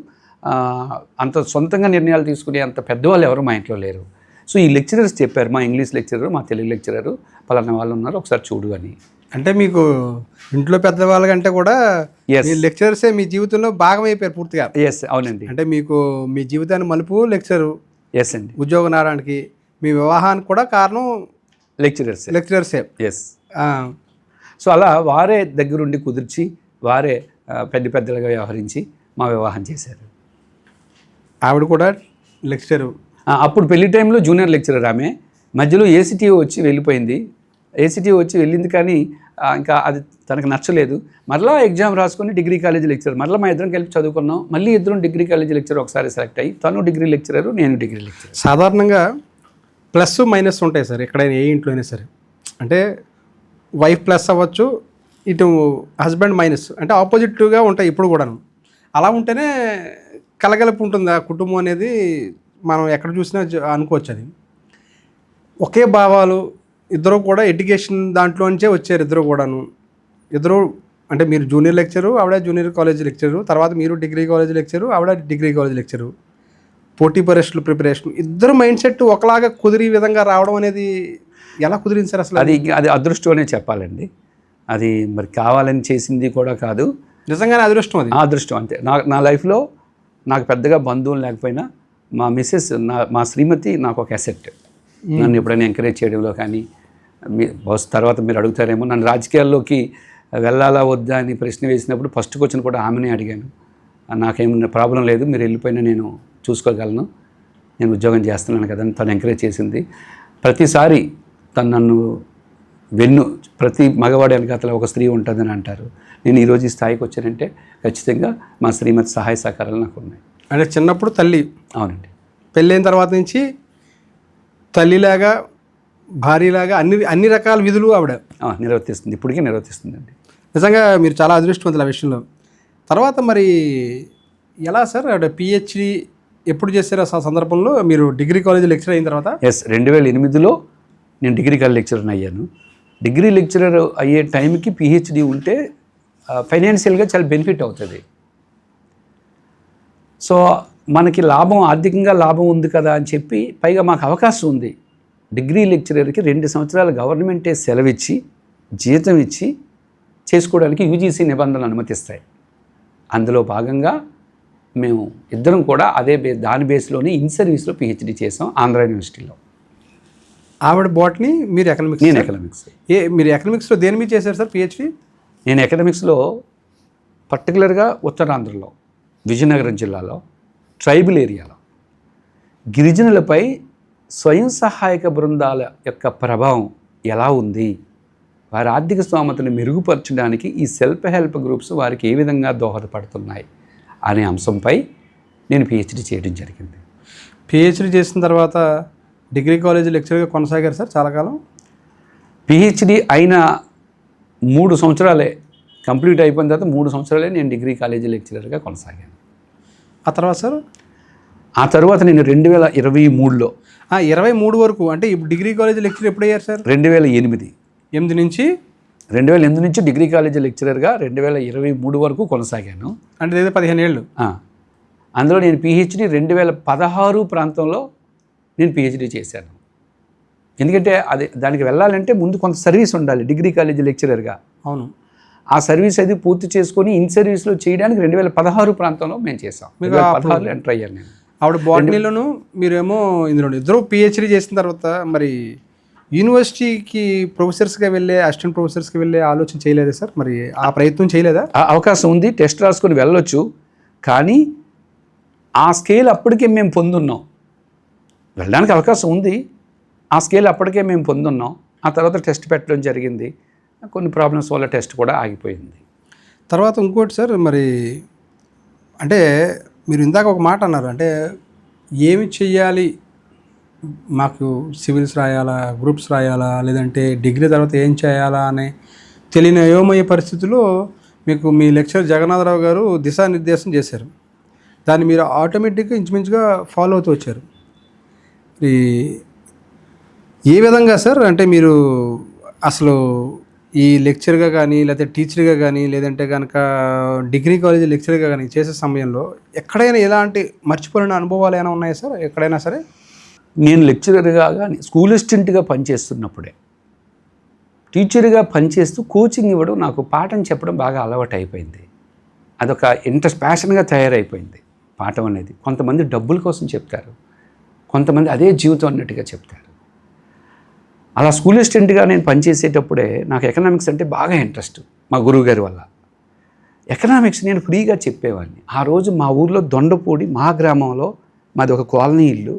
అంత సొంతంగా నిర్ణయాలు తీసుకునే అంత పెద్దవాళ్ళు ఎవరు మా ఇంట్లో లేరు. సో ఈ లెక్చరర్స్ చెప్పారు, మా ఇంగ్లీష్ లెక్చరరు, మా తెలుగు లెక్చరరు, పలానా వాళ్ళు ఉన్నారు, ఒకసారి చూడు అని. అంటే మీకు ఇంట్లో పెద్దవాళ్ళ కంటే కూడా మీ లెక్చరర్సే మీ జీవితంలో భాగం అయిపోయారు పూర్తిగా? అవునండి. అంటే మీకు మీ జీవితాన్ని మలుపు లెక్చరు. అండి. ఉద్యోగం రావడానికి, మీ వివాహానికి కూడా కారణం లెక్చరర్సే. సో అలా వారే దగ్గరుండి కుదిర్చి, వారే పెద్దలుగా వ్యవహరించి మా వివాహం చేశారు. ఆవిడ కూడా లెక్చరు. అప్పుడు పెళ్లి టైంలో జూనియర్ లెక్చరర్ ఆమె, మధ్యలో ఏసీటీఓ వచ్చి వెళ్ళిపోయింది. ఏసీటీఓ వచ్చి వెళ్ళింది కానీ ఇంకా అది తనకు నచ్చలేదు. మరలా ఎగ్జామ్ రాసుకొని డిగ్రీ కాలేజీ లెక్చరర్, మరలా మా ఇద్దరం కలిపి చదువుకున్నాం. మళ్ళీ ఇద్దరం డిగ్రీ కాలేజీ లెక్చరర్ ఒకసారి సెలెక్ట్ అయ్యి, తను డిగ్రీ లెక్చరరు, నేను డిగ్రీ లెక్చరర్. సాధారణంగా ప్లస్ మైనస్ ఉంటాయి సార్ ఎక్కడైనా, ఏ ఇంట్లో అయినా సరే. అంటే వైఫ్ ప్లస్ అవ్వచ్చు, ఇటు హస్బెండ్ మైనస్, అంటే ఆపోజిట్గా ఉంటాయి ఇప్పుడు కూడాను. అలా ఉంటేనే కలగలుపు ఉంటుంది ఆ కుటుంబం అనేది, మనం ఎక్కడ చూసినా అనుకోవచ్చు. అది ఒకే భావాలు, ఇద్దరు కూడా ఎడ్యుకేషన్ దాంట్లో నుంచే వచ్చారు ఇద్దరు కూడాను. ఇద్దరు అంటే మీరు జూనియర్ లెక్చరు, ఆవిడ జూనియర్ కాలేజ్ లెక్చరు, తర్వాత మీరు డిగ్రీ కాలేజ్ లెక్చరు, ఆవిడ డిగ్రీ కాలేజ్ లెక్చరు, పోటీ పరీక్షలు ప్రిపరేషన్, ఇద్దరు మైండ్ సెట్ ఒకలాగా కుదిరి విధంగా రావడం అనేది ఎలా కుదిరింది సార్ అసలు? అది అదృష్టం అనే చెప్పాలండి. అది మరి కావాలని చేసింది కూడా కాదు, నిజంగానే అదృష్టం. అది అదృష్టం అంతే. నా లైఫ్లో నాకు పెద్దగా బంధువులు లేకపోయినా మా మిస్సెస్, మా శ్రీమతి నాకు ఒక అసెట్. నన్ను ఎప్పుడైనా ఎంకరేజ్ చేయడంలో కానీ, తర్వాత మీరు అడుగుతారేమో, నన్ను రాజకీయాల్లోకి వెళ్ళాలా వద్దా అని ప్రశ్న వేసినప్పుడు ఫస్ట్ క్వశ్చన్ కూడా ఆమెనే అడిగాను. నాకేమైనా ప్రాబ్లం లేదు, మీరు వెళ్ళిపోయినా నేను చూసుకోగలను, నేను ఉద్యోగం చేస్తున్నాను కదా అని తను ఎంకరేజ్ చేసింది. ప్రతిసారి తను నన్ను వెన్ను, ప్రతి మగవాడి వెనకాతల ఒక స్త్రీ ఉంటుందని అంటారు. నేను ఈరోజు ఈ స్థాయికి వచ్చానంటే ఖచ్చితంగా మా శ్రీమతి సహాయ సహకారాలు నాకు ఉన్నాయి. అంటే చిన్నప్పుడు తల్లి, అవునండి, పెళ్ళైన తర్వాత నుంచి తల్లిలాగా భార్యలాగా అన్ని రకాల విధులు ఆవిడ నిర్వర్తిస్తుంది, ఇప్పటికీ నిర్వర్తిస్తుందండి. నిజంగా మీరు చాలా అదృష్టవంతులు ఆ విషయంలో. తర్వాత మరి ఎలా సార్ పిహెచ్డి ఎప్పుడు చేశారు ఆ సందర్భంలో? మీరు డిగ్రీ కాలేజ్ లెక్చర్ అయిన తర్వాత? 2008లో నేను డిగ్రీ కాలేజ్ లెక్చరర్ అయ్యాను. డిగ్రీ లెక్చరర్ అయ్యే టైంకి పిహెచ్డి ఉంటే ఫైనాన్షియల్గా చాలా బెనిఫిట్ అవుతుంది. సో మనకి లాభం, ఆర్థికంగా లాభం ఉంది కదా అని చెప్పి, పైగా మాకు అవకాశం ఉంది. డిగ్రీ లెక్చరర్కి 2 సంవత్సరాలు గవర్నమెంటే సెలవిచ్చి జీతం ఇచ్చి చేసుకోవడానికి యూజీసీ నిబంధనలు అనుమతిస్తాయి. అందులో భాగంగా మేము ఇద్దరం కూడా దాని బేస్లోనే ఇన్ సర్వీస్లో పిహెచ్డి చేసాం ఆంధ్ర యూనివర్సిటీలో. ఆవిడ బాటనీ, మీరు ఎకనామిక్స్. నేను ఎకనామిక్స్. మీరు ఎకనామిక్స్లో దేని మీద చేశారు సార్ పిహెచ్డి? నేను ఎకనామిక్స్లో పర్టికులర్గా ఉత్తరాంధ్రలో విజయనగరం జిల్లాలో ట్రైబల్ ఏరియాలో గిరిజనులపై స్వయం సహాయక బృందాల యొక్క ప్రభావం ఎలా ఉంది, వారి ఆర్థిక స్తోమతను మెరుగుపరచడానికి ఈ సెల్ఫ్ హెల్ప్ గ్రూప్స్ వారికి ఏ విధంగా దోహదపడుతున్నాయి అనే అంశంపై నేను పిహెచ్డి చేయడం జరిగింది. పిహెచ్డి చేసిన తర్వాత డిగ్రీ కాలేజ్ లెక్చరర్గా కొనసాగారు సార్ చాలా కాలం? పిహెచ్డి అయిన 3 సంవత్సరాలే కంప్లీట్ అయిపోయిన తర్వాత 3 సంవత్సరాలే నేను డిగ్రీ కాలేజీ లెక్చరర్గా కొనసాగాను. ఆ తర్వాత సార్? ఆ తర్వాత నేను 2023లో 23 వరకు, అంటే ఇప్పుడు డిగ్రీ కాలేజ్ లెక్చరర్ ఎప్పుడు అయ్యారు సార్? 2008 నుంచి డిగ్రీ కాలేజీ లెక్చరర్గా 2023 వరకు కొనసాగాను. అంటే 15 ఏళ్ళు. అందులో నేను పిహెచ్డి 2016 ప్రాంతంలో నేను పిహెచ్డి చేశాను. ఎందుకంటే దానికి వెళ్ళాలంటే ముందు కొంత సర్వీస్ ఉండాలి డిగ్రీ కాలేజీ లెక్చరర్గా. అవును. ఆ సర్వీస్ అది పూర్తి చేసుకొని ఇన్ సర్వీస్లో చేయడానికి 2016 ప్రాంతంలో మేము చేసాం. 2016లో ఎంటర్ అయ్యాను నేను. ఆవిడ బాటనీలోను, మీరేమో ఇందులో. ఇద్దరు పిహెచ్డి చేసిన తర్వాత మరి యూనివర్సిటీకి ప్రొఫెసర్స్గా వెళ్ళే, అసిస్టెంట్ ప్రొఫెసర్స్కి వెళ్ళే ఆలోచన చేయలేదా సార్? మరి ఆ ప్రయత్నం చేయలేదా? అవకాశం ఉంది, టెస్ట్ రాసుకొని వెళ్ళొచ్చు, కానీ ఆ స్కేల్ అప్పటికే మేము పొందున్నాం. వెళ్ళడానికి అవకాశం ఉంది, ఆ స్కేల్ అప్పటికే మేము పొందున్నాం. ఆ తర్వాత టెస్ట్ పెట్టడం జరిగింది, కొన్ని ప్రాబ్లమ్స్ వల్ల టెస్ట్ కూడా ఆగిపోయింది. తర్వాత ఇంకోటి సార్, మరి అంటే మీరు ఇందాక ఒక మాట అన్నారు, అంటే ఏమి చెయ్యాలి, మాకు సివిల్స్ రాయాలా, గ్రూప్స్ రాయాలా, లేదంటే డిగ్రీ తర్వాత ఏం చేయాలా అనే తెలియని అయోమయ పరిస్థితుల్లో మీకు మీ లెక్చరర్ జగన్నాథరావు గారు దిశానిర్దేశం చేశారు. దాన్ని మీరు ఆటోమేటిక్గా ఇంచుమించుగా ఫాలో అవుతూ వచ్చారు. ఏ విధంగా సార్, అంటే మీరు అసలు ఈ లెక్చర్గా కానీ, లేకపోతే టీచర్గా కానీ, లేదంటే కనుక డిగ్రీ కాలేజీ లెక్చర్గా కానీ చేసే సమయంలో ఎక్కడైనా ఎలాంటి మర్చిపోలేని అనుభవాలు ఏమైనా ఉన్నాయా సార్ ఎక్కడైనా సరే? నేను లెక్చరర్గా కానీ స్కూల్ అసిస్టెంట్గా పనిచేస్తున్నప్పుడే, టీచర్గా పనిచేస్తూ కోచింగ్ ఇవ్వడం, నాకు పాఠం చెప్పడం బాగా అలవాటు అయిపోయింది. అదొక ఇంట్రెస్ట్, ప్యాషన్గా తయారైపోయింది పాఠం అనేది. కొంతమంది డబ్బుల కోసం చెప్తారు, కొంతమంది అదే జీవితం అన్నట్టుగా చెప్తారు. అలా స్కూల్ అసిస్టెంట్గా నేను పనిచేసేటప్పుడే నాకు ఎకనామిక్స్ అంటే బాగా ఇంట్రెస్ట్, మా గురువు గారి వల్ల. ఎకనామిక్స్ నేను ఫ్రీగా చెప్పేవాడిని. ఆ రోజు మా ఊర్లో దొండపూడి, మా గ్రామంలో, మాది ఒక కాలనీ ఇల్లు,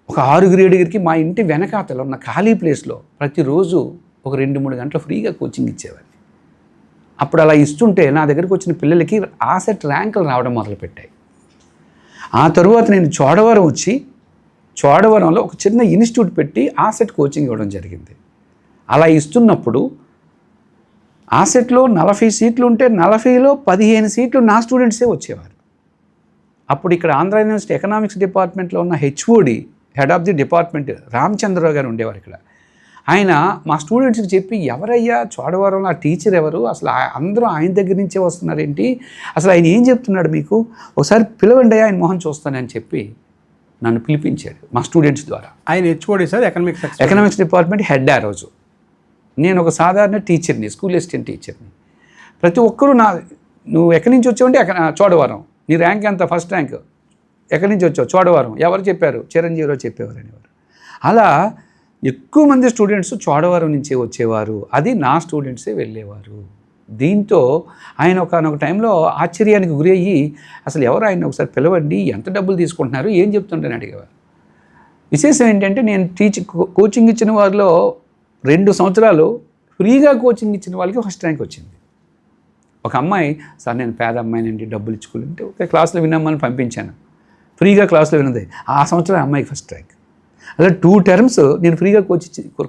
ఒక 6 ఏడుగురికి మా ఇంటి వెనకాతలో ఉన్న ఖాళీ ప్లేస్లో ప్రతిరోజు ఒక 2-3 గంటలు ఫ్రీగా కోచింగ్ ఇచ్చేవాడిని. అప్పుడు అలా ఇస్తుంటే నా దగ్గరికి వచ్చిన పిల్లలకి ఆసెట్ ర్యాంకులు రావడం మొదలుపెట్టాయి. ఆ తరువాత నేను చోడవరం వచ్చి, చోడవరంలో ఒక చిన్న ఇన్స్టిట్యూట్ పెట్టి ఆసెట్ కోచింగ్ ఇవ్వడం జరిగింది. అలా ఇస్తున్నప్పుడు ఆసెట్లో 40 సీట్లు ఉంటే 40లో 15 సీట్లు నా స్టూడెంట్సే వచ్చేవారు. అప్పుడు ఇక్కడ ఆంధ్ర యూనివర్సిటీ ఎకనామిక్స్ డిపార్ట్మెంట్లో ఉన్న HOD, head of the department Ramachandra Rao గారు ఉండేవారు ఇక్కడ. ఆయన మా స్టూడెంట్స్కి చెప్పి, ఎవరయ్యా చోడవరంలో ఆ టీచర్ ఎవరు, అసలు అందరూ ఆయన దగ్గర నుంచే వస్తున్నారేంటి, అసలు ఆయన ఏం చెప్తున్నాడు మీకు, ఒకసారి పిలవండి ఆయన మొహం చూస్తానని చెప్పి నన్ను పిలిపించాడు మా స్టూడెంట్స్ ద్వారా. ఆయన HOD sir, economics department head. ఆ రోజు నేను ఒక సాధారణ టీచర్ని, స్కూల్ అసిస్టెంట్ టీచర్ని. ప్రతి ఒక్కరూ నువ్వు ఎక్కడి నుంచి వచ్చావంటే చోడవరం, నీ ర్యాంక్ ఎంత, ఫస్ట్ ర్యాంక్, ఎక్కడి నుంచి వచ్చావు, చోడవరం, ఎవరు చెప్పారు, చిరంజీవిరావు చెప్పేవారు అనేవారు. అలా ఎక్కువ మంది స్టూడెంట్స్ చోడవరం నుంచే వచ్చేవారు, అది నా స్టూడెంట్సే వెళ్ళేవారు. దీంతో ఆయన ఒకనొక టైంలో ఆశ్చర్యానికి గురి అయ్యి, అసలు ఎవరు ఆయన ఒకసారి పిలవండి, ఎంత డబ్బులు తీసుకుంటున్నారు, ఏం చెప్తుంటారని అడిగేవారు. విశేషం ఏంటంటే నేను కోచింగ్ ఇచ్చిన వారిలో 2 సంవత్సరాలు ఫ్రీగా కోచింగ్ ఇచ్చిన వాళ్ళకి ఫస్ట్ ర్యాంక్ వచ్చింది. ఒక అమ్మాయి, సార్ నేను పేద అమ్మాయినండి, డబ్బులు ఇచ్చుకోలేంటే ఒక క్లాస్లో వినమ్మని పంపించాను. ఫ్రీగా క్లాస్లో విన్నది ఆ సంవత్సరం అమ్మాయికి ఫస్ట్ ర్యాంక్. అలా 2 టర్మ్స్ నేను ఫ్రీగా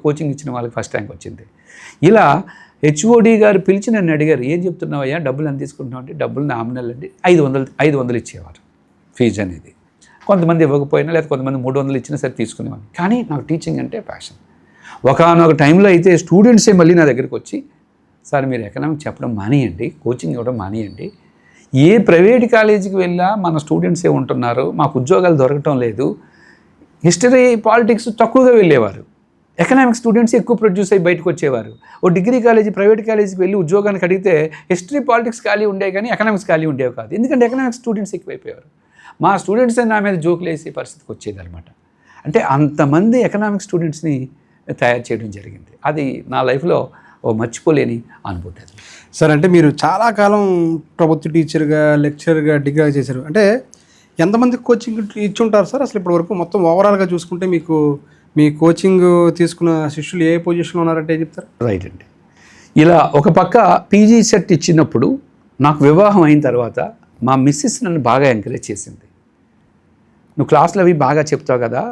కోచింగ్ ఇచ్చిన వాళ్ళకి ఫస్ట్ ర్యాంక్ వచ్చింది. ఇలా హెచ్ఓడి గారు పిలిచి నన్ను అడిగారు, ఏం చెప్తున్నావయ్యా, డబ్బులు ఎంత తీసుకుంటున్నావు అంటే, డబ్బులు నామినల్ అండి 500 ఇచ్చేవారు ఫీజు అనేది. కొంతమంది ఇవ్వకపోయినా లేదా కొంతమంది 300 ఇచ్చినా సరే తీసుకునేవాడిని. కానీ నాకు టీచింగ్ అంటే ప్యాషన్. ఒకనొక టైంలో అయితే స్టూడెంట్సే మళ్ళీ నా దగ్గరికి వచ్చి, సార్ మీరు ఎకనామిక్స్ చెప్పడం మానేయండి, కోచింగ్ ఇవ్వడం మానేయండి, ఏ ప్రైవేట్ కాలేజీకి వెళ్ళా మన స్టూడెంట్సే ఉంటున్నారు, మాకు ఉద్యోగాలు దొరకటం లేదు. హిస్టరీ పాలిటిక్స్ తక్కువగా వెళ్ళేవారు, ఎకనామిక్స్ స్టూడెంట్స్ ఎక్కువ ప్రొడ్యూస్ అయ్యి బయటకు వచ్చేవారు. ఓ డిగ్రీ కాలేజీ ప్రైవేట్ కాలేజీకి వెళ్ళి ఉద్యోగానికి అడిగితే హిస్టరీ పాలిటిక్స్ ఖాళీ ఉండేవి కానీ ఎకనామిక్స్ ఖాళీ ఉండేవి కాదు. ఎందుకంటే ఎకనామిక్స్ స్టూడెంట్స్ ఎక్కువైపోయారు. మా స్టూడెంట్సే నా మీద జోకులు వేసే పరిస్థితికి వచ్చేదన్నమాట. అంటే అంతమంది ఎకనామిక్స్ స్టూడెంట్స్ని తయారు చేయడం జరిగింది. అది నా లైఫ్లో ఓ మర్చిపోలేని అనుభూతి. అది సార్, అంటే మీరు చాలా కాలం ప్రభుత్వ టీచర్గా, లెక్చరర్గా, డిగ్రీ చేశారు. అంటే ఎంతమంది కోచింగ్ ఇచ్చుంటారు సార్ అసలు ఇప్పటి వరకు? మొత్తం ఓవరాల్గా చూసుకుంటే మీకు మీ కోచింగ్ తీసుకున్న శిష్యులు ఏ పొజిషన్లో ఉన్నారంటే ఏం చెప్తారు? రైట్ అండి. ఇలా ఒక పక్క పీజీ సెట్ ఇచ్చినప్పుడు నాకు వివాహం అయిన తర్వాత మా మిస్సెస్ నన్ను బాగా ఎంకరేజ్ చేసింది. నువ్వు క్లాసులు అవి బాగా చెప్తావు కదా.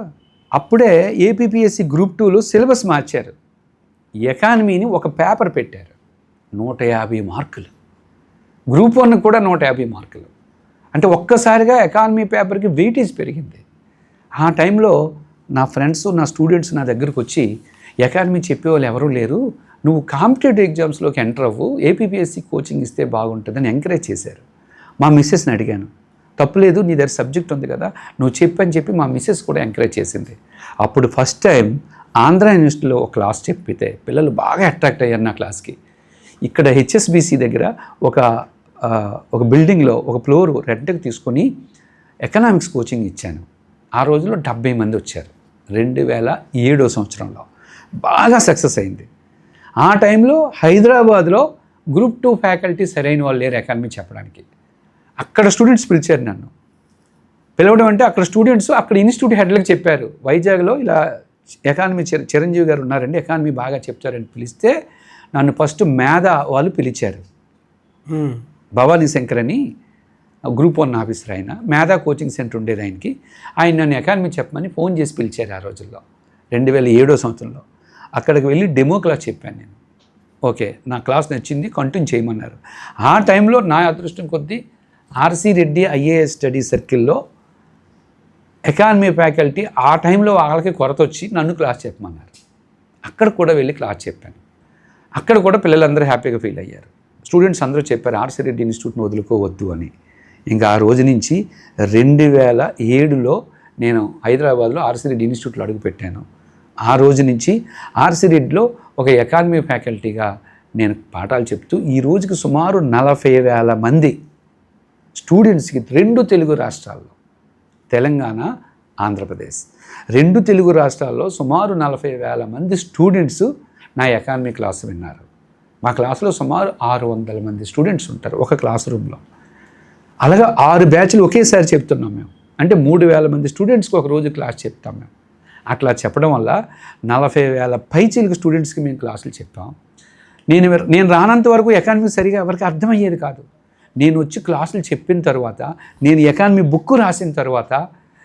అప్పుడే ఏపీపీఎస్సీ గ్రూప్ 2లో సిలబస్ మార్చారు. ఎకానమీని ఒక పేపర్ పెట్టారు, 150 మార్కులు. గ్రూప్ 1 కూడా 150 మార్కులు. అంటే ఒక్కసారిగా ఎకానమీ పేపర్కి వెయిటేజ్ పెరిగింది. ఆ టైంలో నా ఫ్రెండ్స్, నా స్టూడెంట్స్ నా దగ్గరకు వచ్చి, ఎకానమీ చెప్పేవాళ్ళు ఎవరూ లేరు, నువ్వు కాంపిటేటివ్ ఎగ్జామ్స్లోకి ఎంటర్ అవ్వు, ఏపీపీఎస్సీ కోచింగ్ ఇస్తే బాగుంటుందని ఎంకరేజ్ చేశారు. మా మిస్సెస్ని అడిగాను, తప్పులేదు, నీ దగ్గర సబ్జెక్ట్ ఉంది కదా, నువ్వు చెప్పని చెప్పి మా మిస్సెస్ కూడా ఎంకరేజ్ చేసింది. అప్పుడు ఫస్ట్ టైం ఆంధ్ర యూనివర్సిటీలో ఒక క్లాస్ చెప్పితే పిల్లలు బాగా అట్రాక్ట్ అయ్యారు నా క్లాస్కి. ఇక్కడ హెచ్ఎస్బిసి దగ్గర ఒక బిల్డింగ్లో ఒక ఫ్లోర్ రెంట్కి తీసుకొని ఎకనామిక్స్ కోచింగ్ ఇచ్చాను. ఆ రోజుల్లో 70 మంది వచ్చారు. 2007 సంవత్సరంలో బాగా సక్సెస్ అయింది. ఆ టైంలో హైదరాబాద్లో గ్రూప్ 2 ఫ్యాకల్టీ సరైన వాళ్ళు లేరు ఎకానమీ చెప్పడానికి. అక్కడ స్టూడెంట్స్ పిలిచారు నన్ను. పిలవడం అంటే అక్కడ స్టూడెంట్స్ అక్కడ ఇన్స్టిట్యూట్ హెడ్లకు చెప్పారు, వైజాగ్లో ఇలా ఎకానమీ చిరంజీవి గారు ఉన్నారండి, ఎకానమీ బాగా చెప్తారని పిలిస్తే నన్ను ఫస్ట్ మేధ వాళ్ళు పిలిచారు. భవానీ శంకర్ అని గ్రూప్ 1 ఆఫీసర్, ఆయన మేధా కోచింగ్ సెంటర్ ఉండేది ఆయనకి. ఆయన నన్ను ఎకానమీ చెప్పమని ఫోన్ చేసి పిలిచారు ఆ రోజుల్లో 2007 సంవత్సరంలో. అక్కడికి వెళ్ళి డెమో క్లాస్ చెప్పాను నేను. ఓకే, నా క్లాస్ నచ్చింది, కంటిన్యూ చేయమన్నారు. ఆ టైంలో నా అదృష్టం కొద్దీ ఆర్సి రెడ్డి ఐఏఎస్ స్టడీ సర్కిల్లో ఎకానమీ ఫ్యాకల్టీ ఆ టైంలో వాళ్ళకి కొరత వచ్చి నన్ను క్లాస్ చెప్పమన్నారు. అక్కడ కూడా వెళ్ళి క్లాస్ చెప్పాను. అక్కడ కూడా పిల్లలందరూ హ్యాపీగా ఫీల్ అయ్యారు. స్టూడెంట్స్ అందరూ చెప్పారు ఆర్సి రెడ్డి ఇన్స్టిట్యూట్ని వదులుకోవద్దు అని. ఇంకా ఆ రోజు నుంచి 2007లో నేను హైదరాబాద్లో ఆర్సి రెడ్డి ఇన్స్టిట్యూట్లో అడుగుపెట్టాను. ఆ రోజు నుంచి ఆర్సి రెడ్డిలో ఒక ఎకానమీ ఫ్యాకల్టీగా నేను పాఠాలు చెప్తూ ఈ రోజుకి సుమారు 40,000 మంది స్టూడెంట్స్కి 2 తెలుగు రాష్ట్రాల్లో, తెలంగాణ, ఆంధ్రప్రదేశ్ 2 తెలుగు రాష్ట్రాల్లో సుమారు 40,000 మంది స్టూడెంట్స్ నా ఎకానమీ క్లాసు విన్నారు. మా క్లాసులో సుమారు 600 మంది స్టూడెంట్స్ ఉంటారు ఒక క్లాస్ రూమ్లో. అలాగా 6 బ్యాచ్లు ఒకేసారి చెప్తున్నాం మేము. అంటే 3,000 మంది స్టూడెంట్స్కి ఒక రోజు క్లాస్ చెప్తాం మేము. అట్లా చెప్పడం వల్ల 40,000 పైచీలకు స్టూడెంట్స్కి మేము క్లాసులు చెప్పాం. నేను రానంత వరకు ఎకానమీ సరిగా ఎవరికి అర్థమయ్యేది కాదు. నేను వచ్చి క్లాసులు చెప్పిన తర్వాత, నేను ఎకానమీ బుక్ రాసిన తర్వాత,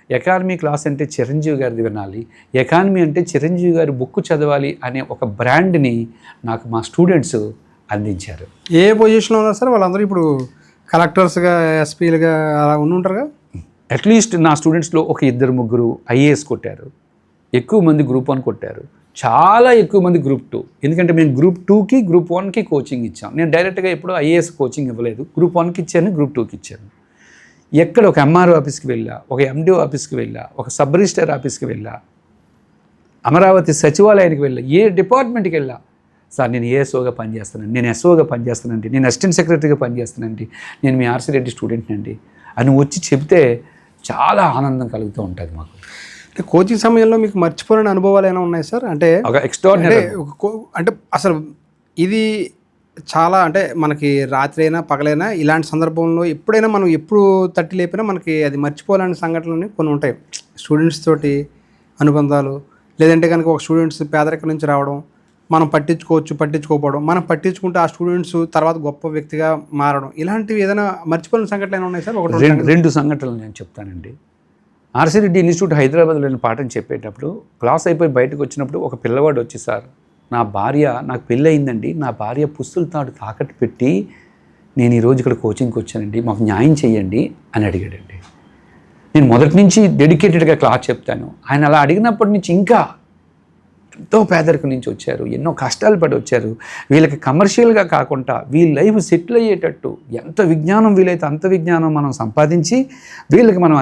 ఎకానమీ క్లాస్ అంటే చిరంజీవి గారిది వినాలి, ఎకానమీ అంటే చిరంజీవి గారి బుక్ చదవాలి అనే ఒక బ్రాండ్ని నాకు మా స్టూడెంట్స్ అందించారు. ఏ పొజిషన్లో ఉన్నారు సార్ వాళ్ళందరూ? ఇప్పుడు కలెక్టర్స్గా, ఎస్పీలుగా అలా ఉంటారుగా? అట్లీస్ట్ నా స్టూడెంట్స్లో ఒక 2-3 ఐఏఎస్ కొట్టారు, ఎక్కువ మంది గ్రూప్ 1 కొట్టారు, చాలా ఎక్కువ మంది గ్రూప్ 2. ఎందుకంటే మేము గ్రూప్ 2కి గ్రూప్ 1కి కోచింగ్ ఇచ్చాం. నేను డైరెక్ట్గా ఎప్పుడూ ఐఏఎస్ కోచింగ్ ఇవ్వలేదు. గ్రూప్ 1కి ఇచ్చాను, గ్రూప్ 2కి ఇచ్చాను. ఎక్కడ ఒక ఎంఆర్ఓ ఆఫీస్కి వెళ్ళా, ఒక ఎండిఓ ఆఫీస్కి వెళ్ళా, ఒక సబ్ రిజిస్టర్ ఆఫీస్కి వెళ్ళా, అమరావతి సచివాలయానికి వెళ్ళా, ఏ డిపార్ట్మెంట్కి వెళ్ళా, సార్ నేను ఏఎస్ఓగా పనిచేస్తానండి, నేను ఎస్ఓగా పనిచేస్తానండి, నేను అసిస్టెంట్ సెక్రటరీగా పనిచేస్తానండి, నేను మీ ఆర్సి రెడ్డి స్టూడెంట్ని అండి అని వచ్చి చెప్తే చాలా ఆనందం కలుగుతూ ఉంటుంది మాకు. అంటే కోచింగ్ సమయంలో మీకు మర్చిపోలేని అనుభవాలు ఏమైనా ఉన్నాయి సార్? అంటే ఒక ఎక్స్ట్రాడినరీ అంటే అసలు ఇది చాలా, అంటే మనకి రాత్రి అయినా పగలైనా ఇలాంటి సందర్భంలో ఎప్పుడైనా మనం ఎప్పుడు తట్టి లేపినా మనకి అది మర్చిపోలేని సంఘటనలు కొన్ని ఉంటాయి. స్టూడెంట్స్ తోటి అనుబంధాలు, లేదంటే కనుక ఒక స్టూడెంట్స్ పేదరికం నుంచి రావడం, మనం పట్టించుకోకపోవడం, మనం పట్టించుకుంటే ఆ స్టూడెంట్స్ తర్వాత గొప్ప వ్యక్తిగా మారడం, ఇలాంటివి ఏదైనా మర్చిపోయిన సంఘటనలు ఏమైనా ఉన్నాయి సార్? రెండు సంఘటనలు నేను చెప్తానండి. ఆర్సీ రెడ్డి ఇన్స్టిట్యూట్ హైదరాబాద్లో నేను పాఠం చెప్పేటప్పుడు క్లాస్ అయిపోయి బయటకు వచ్చినప్పుడు ఒక పిల్లవాడు వచ్చి, సార్ నాకు పెళ్ళి అయిందండి, నా భార్య పుస్తుల తాడు తాకట్టు పెట్టి నేను ఈరోజు ఇక్కడ కోచింగ్కి వచ్చానండి, మాకు న్యాయం చేయండి అని అడిగాడండి. నేను మొదటి నుంచి డెడికేటెడ్గా క్లాస్ చెప్తాను. ఆయన అలా అడిగినప్పటి నుంచి ఇంకా ఎంతో పేదరికం నుంచి వచ్చారు, ఎన్నో కష్టాలు పడి వచ్చారు. వీళ్ళకి కమర్షియల్గా కాకుండా వీళ్ళ లైఫ్ సెటిల్ అయ్యేటట్టు ఎంత విజ్ఞానం వీలైతే అంత విజ్ఞానం మనం సంపాదించి వీళ్ళకి మనం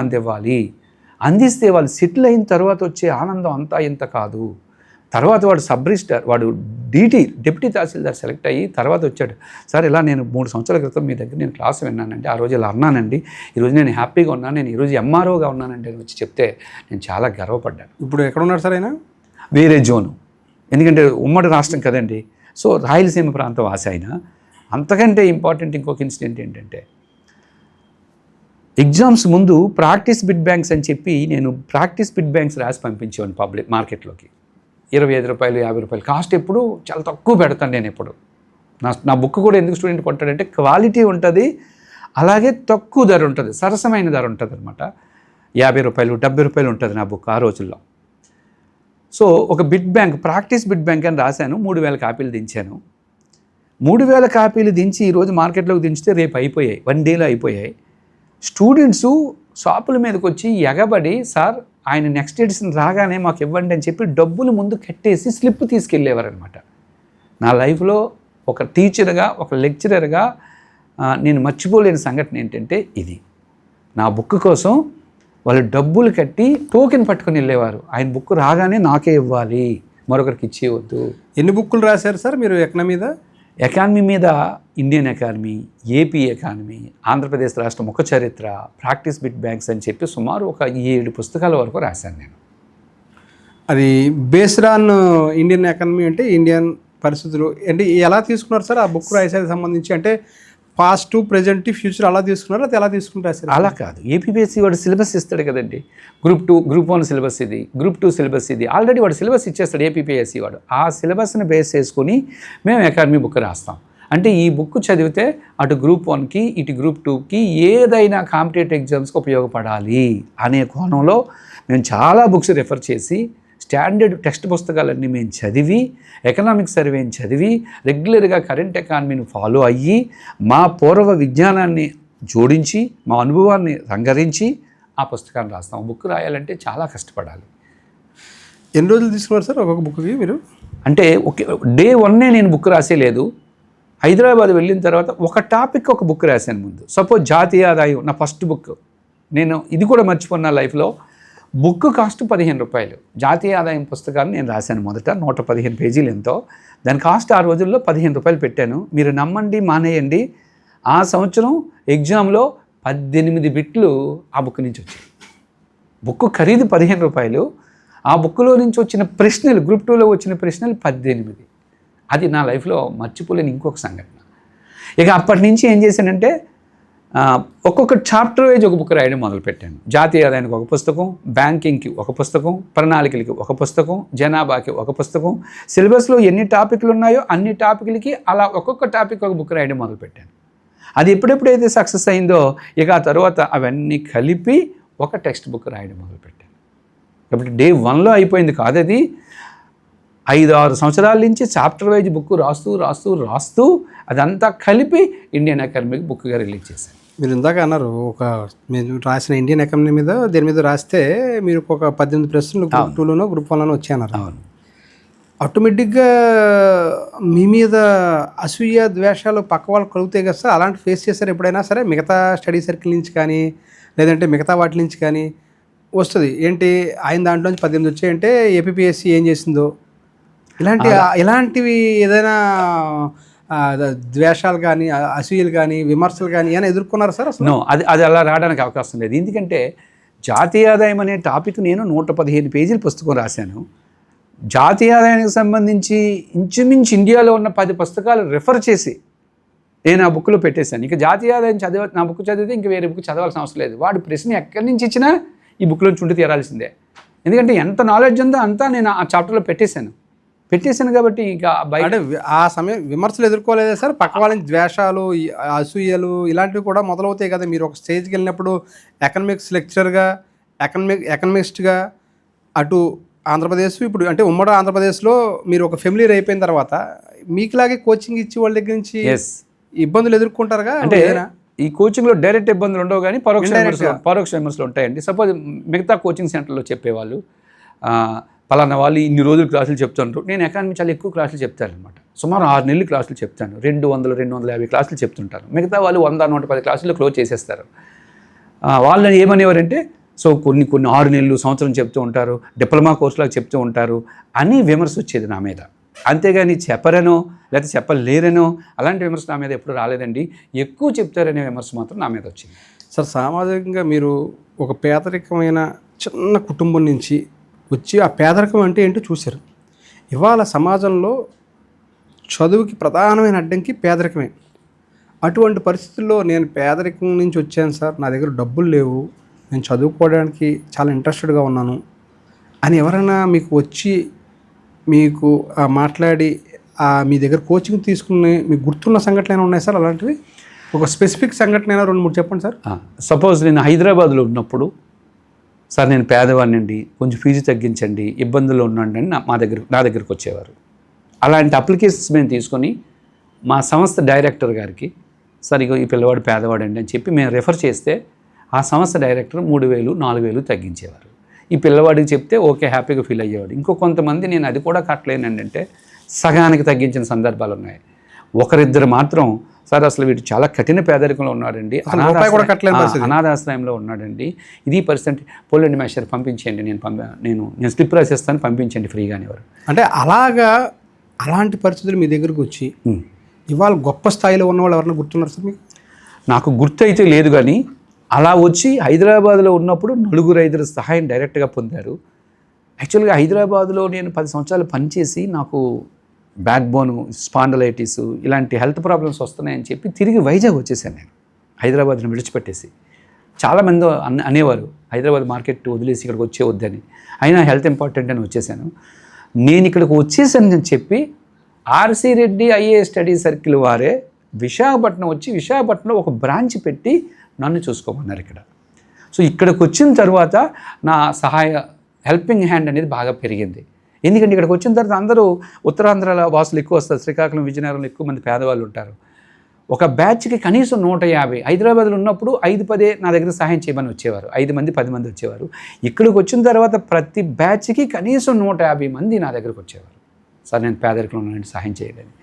అందిస్తే వాళ్ళు సెటిల్ అయిన తర్వాత వచ్చే ఆనందం అంతా ఇంత కాదు. తర్వాత వాడు సబ్ రిజిస్టర్, వాడు డిప్యూటీ తహసీల్దార్ సెలెక్ట్ అయ్యి తర్వాత వచ్చాడు, సార్ ఇలా నేను 3 సంవత్సరాల క్రితం మీ దగ్గర నేను క్లాస్ విన్నానండి, ఆ రోజు ఇలా అన్నానండి, ఈరోజు నేను హ్యాపీగా ఉన్నాను, నేను ఈరోజు ఎంఆర్ఓగా ఉన్నానండి అని వచ్చి చెప్తే నేను చాలా గర్వపడ్డాను. ఇప్పుడు ఎక్కడ ఉన్నారు సార్ ఆయన? వేరే జోను, ఎందుకంటే ఉమ్మడి రాష్ట్రం కదండి. సో రాయలసీమ ప్రాంతం వాసి ఆయన. అంతకంటే ఇంపార్టెంట్ ఇంకొక ఇన్సిడెంట్ ఏంటంటే, ఎగ్జామ్స్ ముందు ప్రాక్టీస్ బిట్ బ్యాంక్స్ అని చెప్పి నేను ప్రాక్టీస్ బిట్ బ్యాంక్స్ రాసి పంపించేవాడిని పబ్లిక్ మార్కెట్లోకి. 25 రూపాయలు 50 రూపాయలు కాస్ట్ ఎప్పుడు చాలా తక్కువ పెడతాను నేను ఎప్పుడు. నా బుక్ కూడా ఎందుకు స్టూడెంట్ కొంటాడంటే క్వాలిటీ ఉంటుంది, అలాగే తక్కువ ధర ఉంటుంది, సరసమైన ధర ఉంటుంది అనమాట. 50 రూపాయలు 70 రూపాయలు ఉంటుంది నా బుక్ ఆ రోజుల్లో. సో ఒక bit bank, practice bit bank అని రాశాను. 3000 కాపీలు దించాను. 3000 కాపీలు దించి ఈరోజు మార్కెట్లోకి దించితే రేపు అయిపోయాయి, 1 డేలో అయిపోయాయి. స్టూడెంట్స్ షాపుల మీదకి వచ్చి ఎగబడి, సార్ ఆయన నెక్స్ట్ ఎడిషన్ రాగానే మాకు ఇవ్వండి అని చెప్పి డబ్బులు ముందు కట్టేసి స్లిప్ తీసుకెళ్ళేవారనమాట. నా లైఫ్లో ఒక టీచర్గా, ఒక లెక్చరర్గా నేను మర్చిపోలేని సంఘటన ఏంటంటే ఇది. నా బుక్ కోసం వాళ్ళు డబ్బులు కట్టి టోకెన్ పట్టుకొని వెళ్ళేవారు. ఆయన బుక్ రాగానే నాకే ఇవ్వాలి, మరొకరికి ఇచ్చేయవద్దు. ఎన్ని బుక్కులు రాశారు సార్ మీరు ఎకానమీ మీద? Indian economy, AP economy, Andhra Pradesh రాష్ట్రం ముఖ చరిత్ర, ప్రాక్టీస్ బిట్ బ్యాంక్స్ అని చెప్పి సుమారు ఒక 7 పుస్తకాల వరకు రాశాను నేను. అది బేస్డ్ ఆన్ ఇండియన్ ఎకానమీ అంటే ఇండియన్ పరిస్థితులు అంటే ఎలా తీసుకున్నారు సార్ ఆ బుక్ రాసేకి సంబంధించి? అంటే పాస్ట్, ప్రజెంట్, ఫ్యూచర్ అలా తీసుకున్నారు, అది ఎలా తీసుకుంటారు సార్? అలా కాదు. ఏపీపీఎస్సీ వాడు సిలబస్ ఇస్తాడు కదండి. గ్రూప్ 2, గ్రూప్ 1 సిలబస్ ఇది, గ్రూప్ 2 సిలబస్ ఇది, ఆల్రెడీ వాడు సిలబస్ ఇచ్చేస్తాడు ఏపీపీఎస్సీ వాడు. ఆ సిలబస్ని బేస్ చేసుకుని మేము ఎకానమీ బుక్ రాస్తాం. అంటే ఈ బుక్ చదివితే అటు గ్రూప్ 1కి ఇటు గ్రూప్ 2కి ఏదైనా కాంపిటేటివ్ ఎగ్జామ్స్కి ఉపయోగపడాలి అనే కోణంలో మేము చాలా బుక్స్ రెఫర్ చేసి స్టాండర్డ్ టెక్స్ట్ పుస్తకాలన్నీ మేము చదివి, ఎకనామిక్ సర్వేని చదివి, రెగ్యులర్గా కరెంట్ ఎకానమీని ఫాలో అయ్యి, మా పూర్వ విజ్ఞానాన్ని జోడించి, మా అనుభవాన్ని రంగరించి ఆ పుస్తకాన్ని రాస్తాం. బుక్ రాయాలంటే చాలా కష్టపడాలి. ఎన్ని రోజులు తీసుకున్నారు సార్ ఒక్కొక్క బుక్కి మీరు? అంటే డే 1 నేను బుక్ రాసేలేదు. హైదరాబాద్ వెళ్ళిన తర్వాత ఒక టాపిక్ ఒక బుక్ రాశాను ముందు. సపోజ్ జాతీయ ఆదాయం నా ఫస్ట్ బుక్. నేను ఇది కూడా మర్చిపోయిన లైఫ్లో. బుక్ కాస్ట్ 15 రూపాయలు. జాతీయ ఆదాయం పుస్తకాన్ని నేను రాశాను మొదట, 115 పేజీలు ఎంతో. దాని కాస్ట్ ఆ రోజుల్లో 15 రూపాయలు పెట్టాను. మీరు నమ్మండి మానేయండి, ఆ సంవత్సరం ఎగ్జామ్లో 18 బిట్లు ఆ బుక్ నుంచి వచ్చాయి. బుక్ ఖరీదు 15 రూపాయలు. ఆ బుక్లో నుంచి వచ్చిన ప్రశ్నలు, గ్రూప్ 2లో వచ్చిన ప్రశ్నలు 18. అది నా లైఫ్లో మర్చిపోలేని ఇంకొక సంఘటన. ఇక అప్పటి నుంచి ఏం చేశానంటే ఒక్కొక్క చాప్టర్ వైజ్ ఒక బుక్ రాయడం మొదలుపెట్టాను. జాతీయ ఆదాయానికి ఒక పుస్తకం, బ్యాంకింగ్కి ఒక పుస్తకం, ప్రణాళికలకి ఒక పుస్తకం, జనాభాకి ఒక పుస్తకం, సిలబస్లో ఎన్ని టాపిక్లు ఉన్నాయో అన్ని టాపిక్లకి అలా ఒక్కొక్క టాపిక్ ఒక బుక్ రాయడం మొదలుపెట్టాను. అది ఎప్పుడెప్పుడైతే సక్సెస్ అయిందో ఇక ఆ తర్వాత అవన్నీ కలిపి ఒక టెక్స్ట్ బుక్ రాయడం మొదలుపెట్టాను. కాబట్టి డే 1లో అయిపోయింది కాదు, అది 5-6 సంవత్సరాల నుంచి చాప్టర్ వైజ్ బుక్ రాస్తూ అదంతా కలిపి ఇండియన్ ఎకానమీకి బుక్గా రిలీజ్ చేశాను. మీరు ఇందాక అన్నారు మీరు రాసిన ఇండియన్ ఎకానమీ మీద దేని మీద రాస్తే మీరు ఒక 18 ప్రశ్నలు గ్రూప్ 2లోనో గ్రూప్ 1లోనో వచ్చాయన్నారు. అవును. ఆటోమేటిక్గా మీ మీద అసూయ, ద్వేషాలు పక్క వాళ్ళు కలుగుతాయి కదా సార్? అలాంటి ఫేస్ చేశారు ఎప్పుడైనా సరే? మిగతా స్టడీ సర్కిల్ నుంచి కానీ లేదంటే మిగతా వాటి నుంచి కానీ వస్తుంది ఏంటి, ఆయన దాంట్లోంచి 18 వచ్చాయంటే ఏపీపీఎస్సీ ఏం చేసిందో, ఇలాంటివి ఏదైనా ద్వేషాలు కానీ అసూయలు కానీ విమర్శలు కానీ ఏమైనా ఎదుర్కొన్నారు సార్ అసలు? అది అలా రావడానికి అవకాశం లేదు. ఎందుకంటే జాతీయ ఆదాయం అనే టాపిక్ నేను 115 పేజీల పుస్తకం రాశాను. జాతీయ ఆదాయానికి సంబంధించి ఇంచుమించు ఇండియాలో ఉన్న 10 పుస్తకాలు రెఫర్ చేసి నేను ఆ బుక్లో పెట్టేశాను. ఇక జాతీయ ఆదాయం నా బుక్ చదివితే ఇంక వేరే బుక్ చదవాల్సిన అవసరం లేదు. వాడు ప్రశ్న ఎక్కడి నుంచి ఇచ్చినా ఈ బుక్లో చుండి తీరాల్సిందే. ఎందుకంటే ఎంత నాలెడ్జ్ ఉందో అంతా నేను ఆ చాప్టర్లో పెట్టేశాను. పెట్టేశాను కాబట్టి ఇంకా బయట అంటే ఆ సమయం విమర్శలు ఎదుర్కోలేదా సార్? పక్క వాళ్ళ నుంచి ద్వేషాలు, ఈ అసూయలు ఇలాంటివి కూడా మొదలవుతాయి కదా. మీరు ఒక స్టేజ్కి వెళ్ళినప్పుడు ఎకనామిక్స్ లెక్చరర్గా, ఎకనమిస్ట్గా అటు ఆంధ్రప్రదేశ్, ఇప్పుడు అంటే ఉమ్మడి ఆంధ్రప్రదేశ్లో మీరు ఒక ఫెమిలియర్ అయిపోయిన తర్వాత మీకులాగే కోచింగ్ ఇచ్చి వాళ్ళ దగ్గర నుంచి ఎస్ ఇబ్బందులు ఎదుర్కొంటారుగా. అంటే ఈ కోచింగ్లో డైరెక్ట్ ఇబ్బందులు ఉండవు కానీ పరోక్ష విమర్శలు ఉంటాయండి. సపోజ్ మిగతా కోచింగ్ సెంటర్లో చెప్పేవాళ్ళు పలానా వాళ్ళు ఇన్ని రోజులు క్లాసులు చెప్తుంటారు, నేను ఎకానమీ చాలా ఎక్కువ క్లాసులు చెప్తాను అనమాట. సుమారు 6 నెలలు క్లాసులు చెప్తాను, 200-250 క్లాసులు చెప్తుంటారు. మిగతా వాళ్ళు 100-110 క్లాసులు క్లోజ్ చేసేస్తారు. వాళ్ళని ఏమనేవారంటే సో కొన్ని 6 నెలలు సంవత్సరం చెప్తూ ఉంటారు, డిప్లొమా కోర్సులకు చెప్తూ ఉంటారు అని విమర్శ వచ్చేది నా మీద. అంతేగాని చెప్పరనో లేకపోతే చెప్పలేరనో అలాంటి విమర్శ నా మీద ఎప్పుడు రాలేదండి. ఎక్కువ చెప్తారనే విమర్శ మాత్రం నా మీద వచ్చింది. సార్, సామాజికంగా మీరు ఒక పేదరికమైన చిన్న కుటుంబం నుంచి వచ్చి ఆ పేదరికం అంటే ఏంటో చూశారు. ఇవాళ సమాజంలో చదువుకి ప్రధానమైన అడ్డంకి పేదరికమే. అటువంటి పరిస్థితుల్లో నేను పేదరికం నుంచి వచ్చాను సార్, నా దగ్గర డబ్బులు లేవు, నేను చదువుకోవడానికి చాలా ఇంట్రెస్టెడ్గా ఉన్నాను అని ఎవరైనా మీకు వచ్చి మీకు మాట్లాడి మీ దగ్గర కోచింగ్ తీసుకుని మీకు గుర్తున్న సంఘటనలు ఉన్నాయి సార్? అలాంటివి ఒక స్పెసిఫిక్ సంఘటన 2-3 చెప్పండి సార్. సపోజ్ నేను హైదరాబాద్లో ఉన్నప్పుడు, సార్ నేను పేదవాడిని అండి, కొంచెం ఫీజు తగ్గించండి, ఇబ్బందుల్లో ఉన్నాండి అని నా దగ్గరికి వచ్చేవారు. అలాంటి అప్లికేషన్స్ మేము తీసుకొని మా సంస్థ డైరెక్టర్ గారికి, సార్ ఇగో ఈ పిల్లవాడు పేదవాడండి అని చెప్పి మేము రెఫర్ చేస్తే ఆ సంస్థ డైరెక్టర్ 3,000-4,000 తగ్గించేవారు. ఈ పిల్లవాడికి చెప్తే ఓకే హ్యాపీగా ఫీల్ అయ్యేవాడు. ఇంకో కొంతమంది నేను అది కూడా కట్టలేనండి అంటే సగానికి తగ్గించిన సందర్భాలు ఉన్నాయి. ఒకరిద్దరు మాత్రం సార్ అసలు వీడు చాలా కఠిన పేదరికంలో ఉన్నాడండి, అనాథాశ్రయంలో ఉన్నాడండి, ఇది పర్సెంట్ పోలండి మేస్టర్ పంపించండి, నేను స్లిప్ రాసేస్తాను పంపించండి ఫ్రీగా అనేవారు. అంటే అలాంటి పరిస్థితులు మీ దగ్గరకు వచ్చి ఇవాళ గొప్ప స్థాయిలో ఉన్నవాళ్ళు ఎవరైనా గుర్తున్నారు సార్ మీకు? నాకు గుర్తు అయితే లేదు, కానీ అలా వచ్చి హైదరాబాద్లో ఉన్నప్పుడు 4-5 సహాయం డైరెక్ట్గా పొందారు. యాక్చువల్గా హైదరాబాద్లో నేను 10 సంవత్సరాలు పనిచేసి నాకు బ్యాక్ బోను, స్పాండలైటిస్ ఇలాంటి హెల్త్ ప్రాబ్లమ్స్ వస్తున్నాయని చెప్పి తిరిగి వైజాగ్ వచ్చేసాను నేను, హైదరాబాద్ని విడిచిపెట్టేసి. చాలామంది అనేవారు హైదరాబాద్ మార్కెట్ వదిలేసి ఇక్కడికి వచ్చేవద్దని, అయినా హెల్త్ ఇంపార్టెంట్ అని వచ్చేసాను. నేను ఇక్కడికి వచ్చేసానని చెప్పి RC Reddy IAS study circle వారే విశాఖపట్నం వచ్చి విశాఖపట్నంలో ఒక బ్రాంచ్ పెట్టి నన్ను చూసుకోమన్నారు ఇక్కడ. సో ఇక్కడికి వచ్చిన తర్వాత నా హెల్పింగ్ హ్యాండ్ అనేది బాగా పెరిగింది. ఎందుకంటే ఇక్కడికి వచ్చిన తర్వాత అందరూ ఉత్తరాంధ్రలో వాసులు ఎక్కువ వస్తారు, శ్రీకాకుళం, విజయనగరంలో ఎక్కువ మంది పేదవాళ్ళు ఉంటారు. ఒక బ్యాచ్కి కనీసం 150. హైదరాబాద్లో ఉన్నప్పుడు 5-10 నా దగ్గర సహాయం చేయమని వచ్చేవారు, 5 మంది 10 మంది వచ్చేవారు. ఇక్కడికి వచ్చిన తర్వాత ప్రతి బ్యాచ్కి కనీసం 150 మంది నా దగ్గరకు వచ్చేవారు, సార్ నేను పేదరికంలో ఉన్నానండి సహాయం చేయడానికి.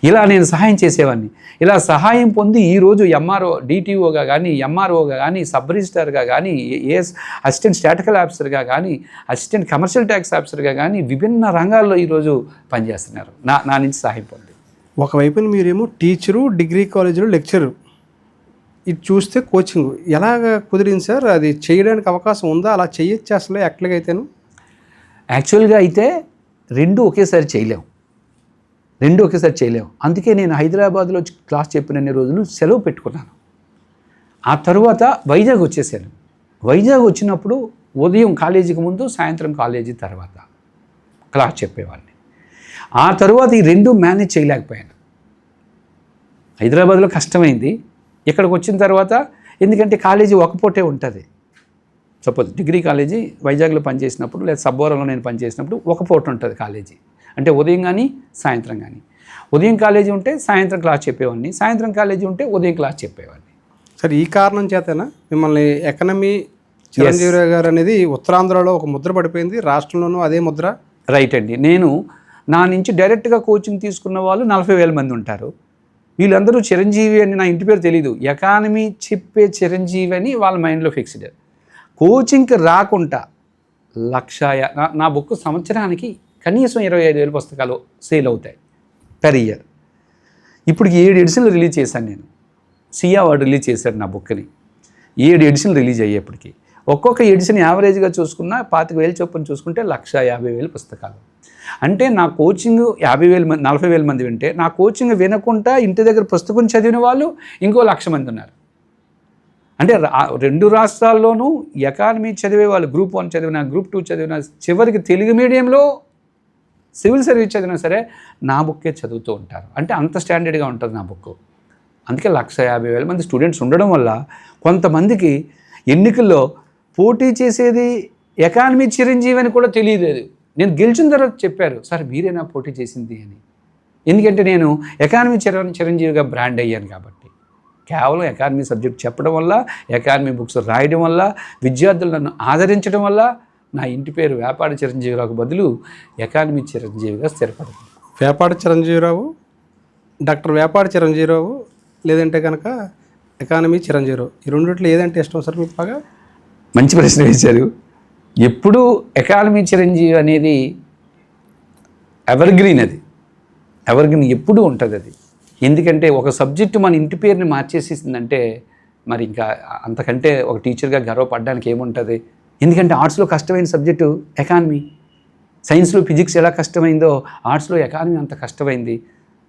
ఇలా నేను సహాయం చేసేవాడిని. ఇలా సహాయం పొంది ఈరోజు ఎంఆర్ఓ, డిటిఓగా కానీ, ఎంఆర్ఓగా కానీ, సబ్ రిజిస్ట్రార్గా కానీ, అసిస్టెంట్ స్టాటికల్ ఆఫీసర్గా కానీ, అసిస్టెంట్ కమర్షియల్ ట్యాక్స్ ఆఫీసర్గా కానీ విభిన్న రంగాల్లో ఈరోజు పనిచేస్తున్నారు నా నుంచి సహాయం పొంది. ఒకవైపున మీరేమో టీచరు, డిగ్రీ కాలేజీలో లెక్చరు, ఇది చూస్తే కోచింగ్ ఎలాగ కుదిరింది సార్? అది చేయడానికి అవకాశం ఉందా? అలా చేయొచ్చు అసలు ఎట్లాగైతేను? యాక్చువల్గా అయితే రెండు ఒకేసారి చేయలేము. అందుకే నేను హైదరాబాద్లో క్లాస్ చెప్పినన్ని రోజులు సెలవు పెట్టుకున్నాను. ఆ తర్వాత వైజాగ్ వచ్చేసాను. వైజాగ్ వచ్చినప్పుడు ఉదయం కాలేజీకి ముందు, సాయంత్రం కాలేజీ తర్వాత క్లాస్ చెప్పేవాడిని. ఆ తర్వాత ఈ 2 మేనేజ్ చేయలేకపోయాను. హైదరాబాద్లో కష్టమైంది, ఇక్కడికి వచ్చిన తర్వాత ఎందుకంటే కాలేజీ ఒక పూటే ఉంటుంది. సపోజ్ డిగ్రీ కాలేజీ వైజాగ్లో పనిచేసినప్పుడు లేదా సబ్బవరంలో నేను పనిచేసినప్పుడు ఒక పూట ఉంటుంది కాలేజీ. అంటే ఉదయం కానీ సాయంత్రం కానీ, ఉదయం కాలేజీ ఉంటే సాయంత్రం క్లాస్ చెప్పేవాడిని, సాయంత్రం కాలేజీ ఉంటే ఉదయం క్లాస్ చెప్పేవాడిని. సరే, ఈ కారణం చేతనా మిమ్మల్ని ఎకనమీ చిరంజీవి గారు అనేది ఉత్తరాంధ్రలో ఒక ముద్ర పడిపోయింది, రాష్ట్రంలోనూ అదే ముద్ర? రైట్ అండి. నా నుంచి డైరెక్ట్గా కోచింగ్ తీసుకున్న వాళ్ళు 40,000 మంది ఉంటారు. వీళ్ళందరూ చిరంజీవి అని, నా ఇంటి పేరు తెలీదు, ఎకానమీ చెప్పే చిరంజీవి అని వాళ్ళ మైండ్లో ఫిక్స్డ్. కోచింగ్కి రాకుండా నా బుక్ సంవత్సరానికి కనీసం 25,000 పుస్తకాలు సేల్ అవుతాయి పెర్ ఇయర్. ఇప్పుడు 7 ఎడిషన్లు రిలీజ్ చేశాను నేను. సియా అవార్డు రిలీజ్ చేశాడు నా బుక్ని. 7 ఎడిషన్లు రిలీజ్ అయ్యేప్పటికి ఒక్కొక్క ఎడిషన్ యావరేజ్గా చూసుకున్నా 25,000 చొప్పున చూసుకుంటే 150,000 పుస్తకాలు. అంటే నా కోచింగ్ 40,000 మంది వింటే, నా కోచింగ్ వినకుండా ఇంటి దగ్గర పుస్తకం చదివిన వాళ్ళు ఇంకో 1,00,000 మంది ఉన్నారు. అంటే 2 రాష్ట్రాల్లోనూ ఎకానమీ చదివే వాళ్ళు, గ్రూప్ 1 చదివినా, గ్రూప్ 2 చదివినా, చివరికి తెలుగు మీడియంలో సివిల్ సర్వీస్ చదివినా సరే నా బుక్కే చదువుతూ ఉంటారు. అంటే అంత స్టాండర్డ్గా ఉంటుంది నా బుక్. అందుకే 150,000 మంది స్టూడెంట్స్ ఉండడం వల్ల కొంతమందికి ఎన్నికల్లో పోటీ చేసేది ఎకానమీ చిరంజీవి అని కూడా తెలియలేదు. నేను గెలిచిన తర్వాత చెప్పారు, సార్ మీరేనా పోటీ చేసింది అని. ఎందుకంటే నేను ఎకానమీ చిరంజీవిగా బ్రాండ్ అయ్యాను కాబట్టి. కేవలం ఎకానమీ సబ్జెక్ట్ చెప్పడం వల్ల, ఎకానమీ బుక్స్ రాయడం వల్ల, విద్యార్థులు నన్ను ఆదరించడం వల్ల నా ఇంటి పేరు వేపాడ చిరంజీవిరావుకు బదులు ఎకానమీ చిరంజీవిగా స్థిరపడింది. వేపాడ చిరంజీవిరావు, డాక్టర్ వేపాడ చిరంజీవిరావు, లేదంటే కనుక ఎకానమీ చిరంజీవిరావు, ఈ రెండిట్లో ఏదంటే ఇష్టం సార్ మీకు బాగా? మంచి ప్రశ్న వేశారు. ఎప్పుడూ ఎకానమీ చిరంజీవి అనేది ఎవర్గ్రీన్, అది ఎవర్గ్రీన్ ఎప్పుడూ ఉంటుంది అది. ఎందుకంటే ఒక సబ్జెక్టు మన ఇంటి పేరుని మార్చేసేసిందంటే మరి ఇంకా అంతకంటే ఒక టీచర్గా గర్వపడడానికి ఏముంటుంది. ఎందుకంటే ఆర్ట్స్లో కష్టమైన సబ్జెక్టు ఎకానమీ, సైన్స్లో ఫిజిక్స్ ఎలా కష్టమైందో ఆర్ట్స్లో ఎకానమీ అంత కష్టమైంది.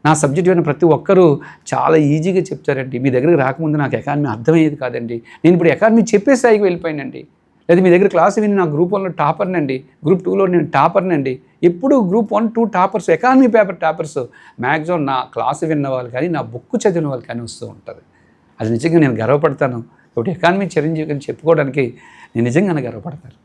నా సబ్జెక్ట్ అయిన ప్రతి ఒక్కరూ చాలా ఈజీగా చెప్తారండి. మీ దగ్గరికి రాకముందు నాకు ఎకానమీ అర్థమయ్యేది కాదండి, నేను ఇప్పుడు ఎకానమీ చెప్పే స్థాయికి వెళ్ళిపోయానండి. లేదా మీ దగ్గర క్లాస్ విని నా గ్రూప్ 1లో టాపర్నండి, గ్రూప్ 2లో నేను టాపర్నండి. ఎప్పుడు group 1, 2 toppers, economy paper toppers maximum నా క్లాసు విన్న వాళ్ళు కానీ నా బుక్ చదివిన వాళ్ళు కానీ వస్తూ ఉంటుంది. అది నిజంగా నేను గర్వపడతాను. కాబట్టి ఎకానమీ చిరంజీవి అని చెప్పుకోవడానికి నేను నిజంగానే గర్వపడతాను.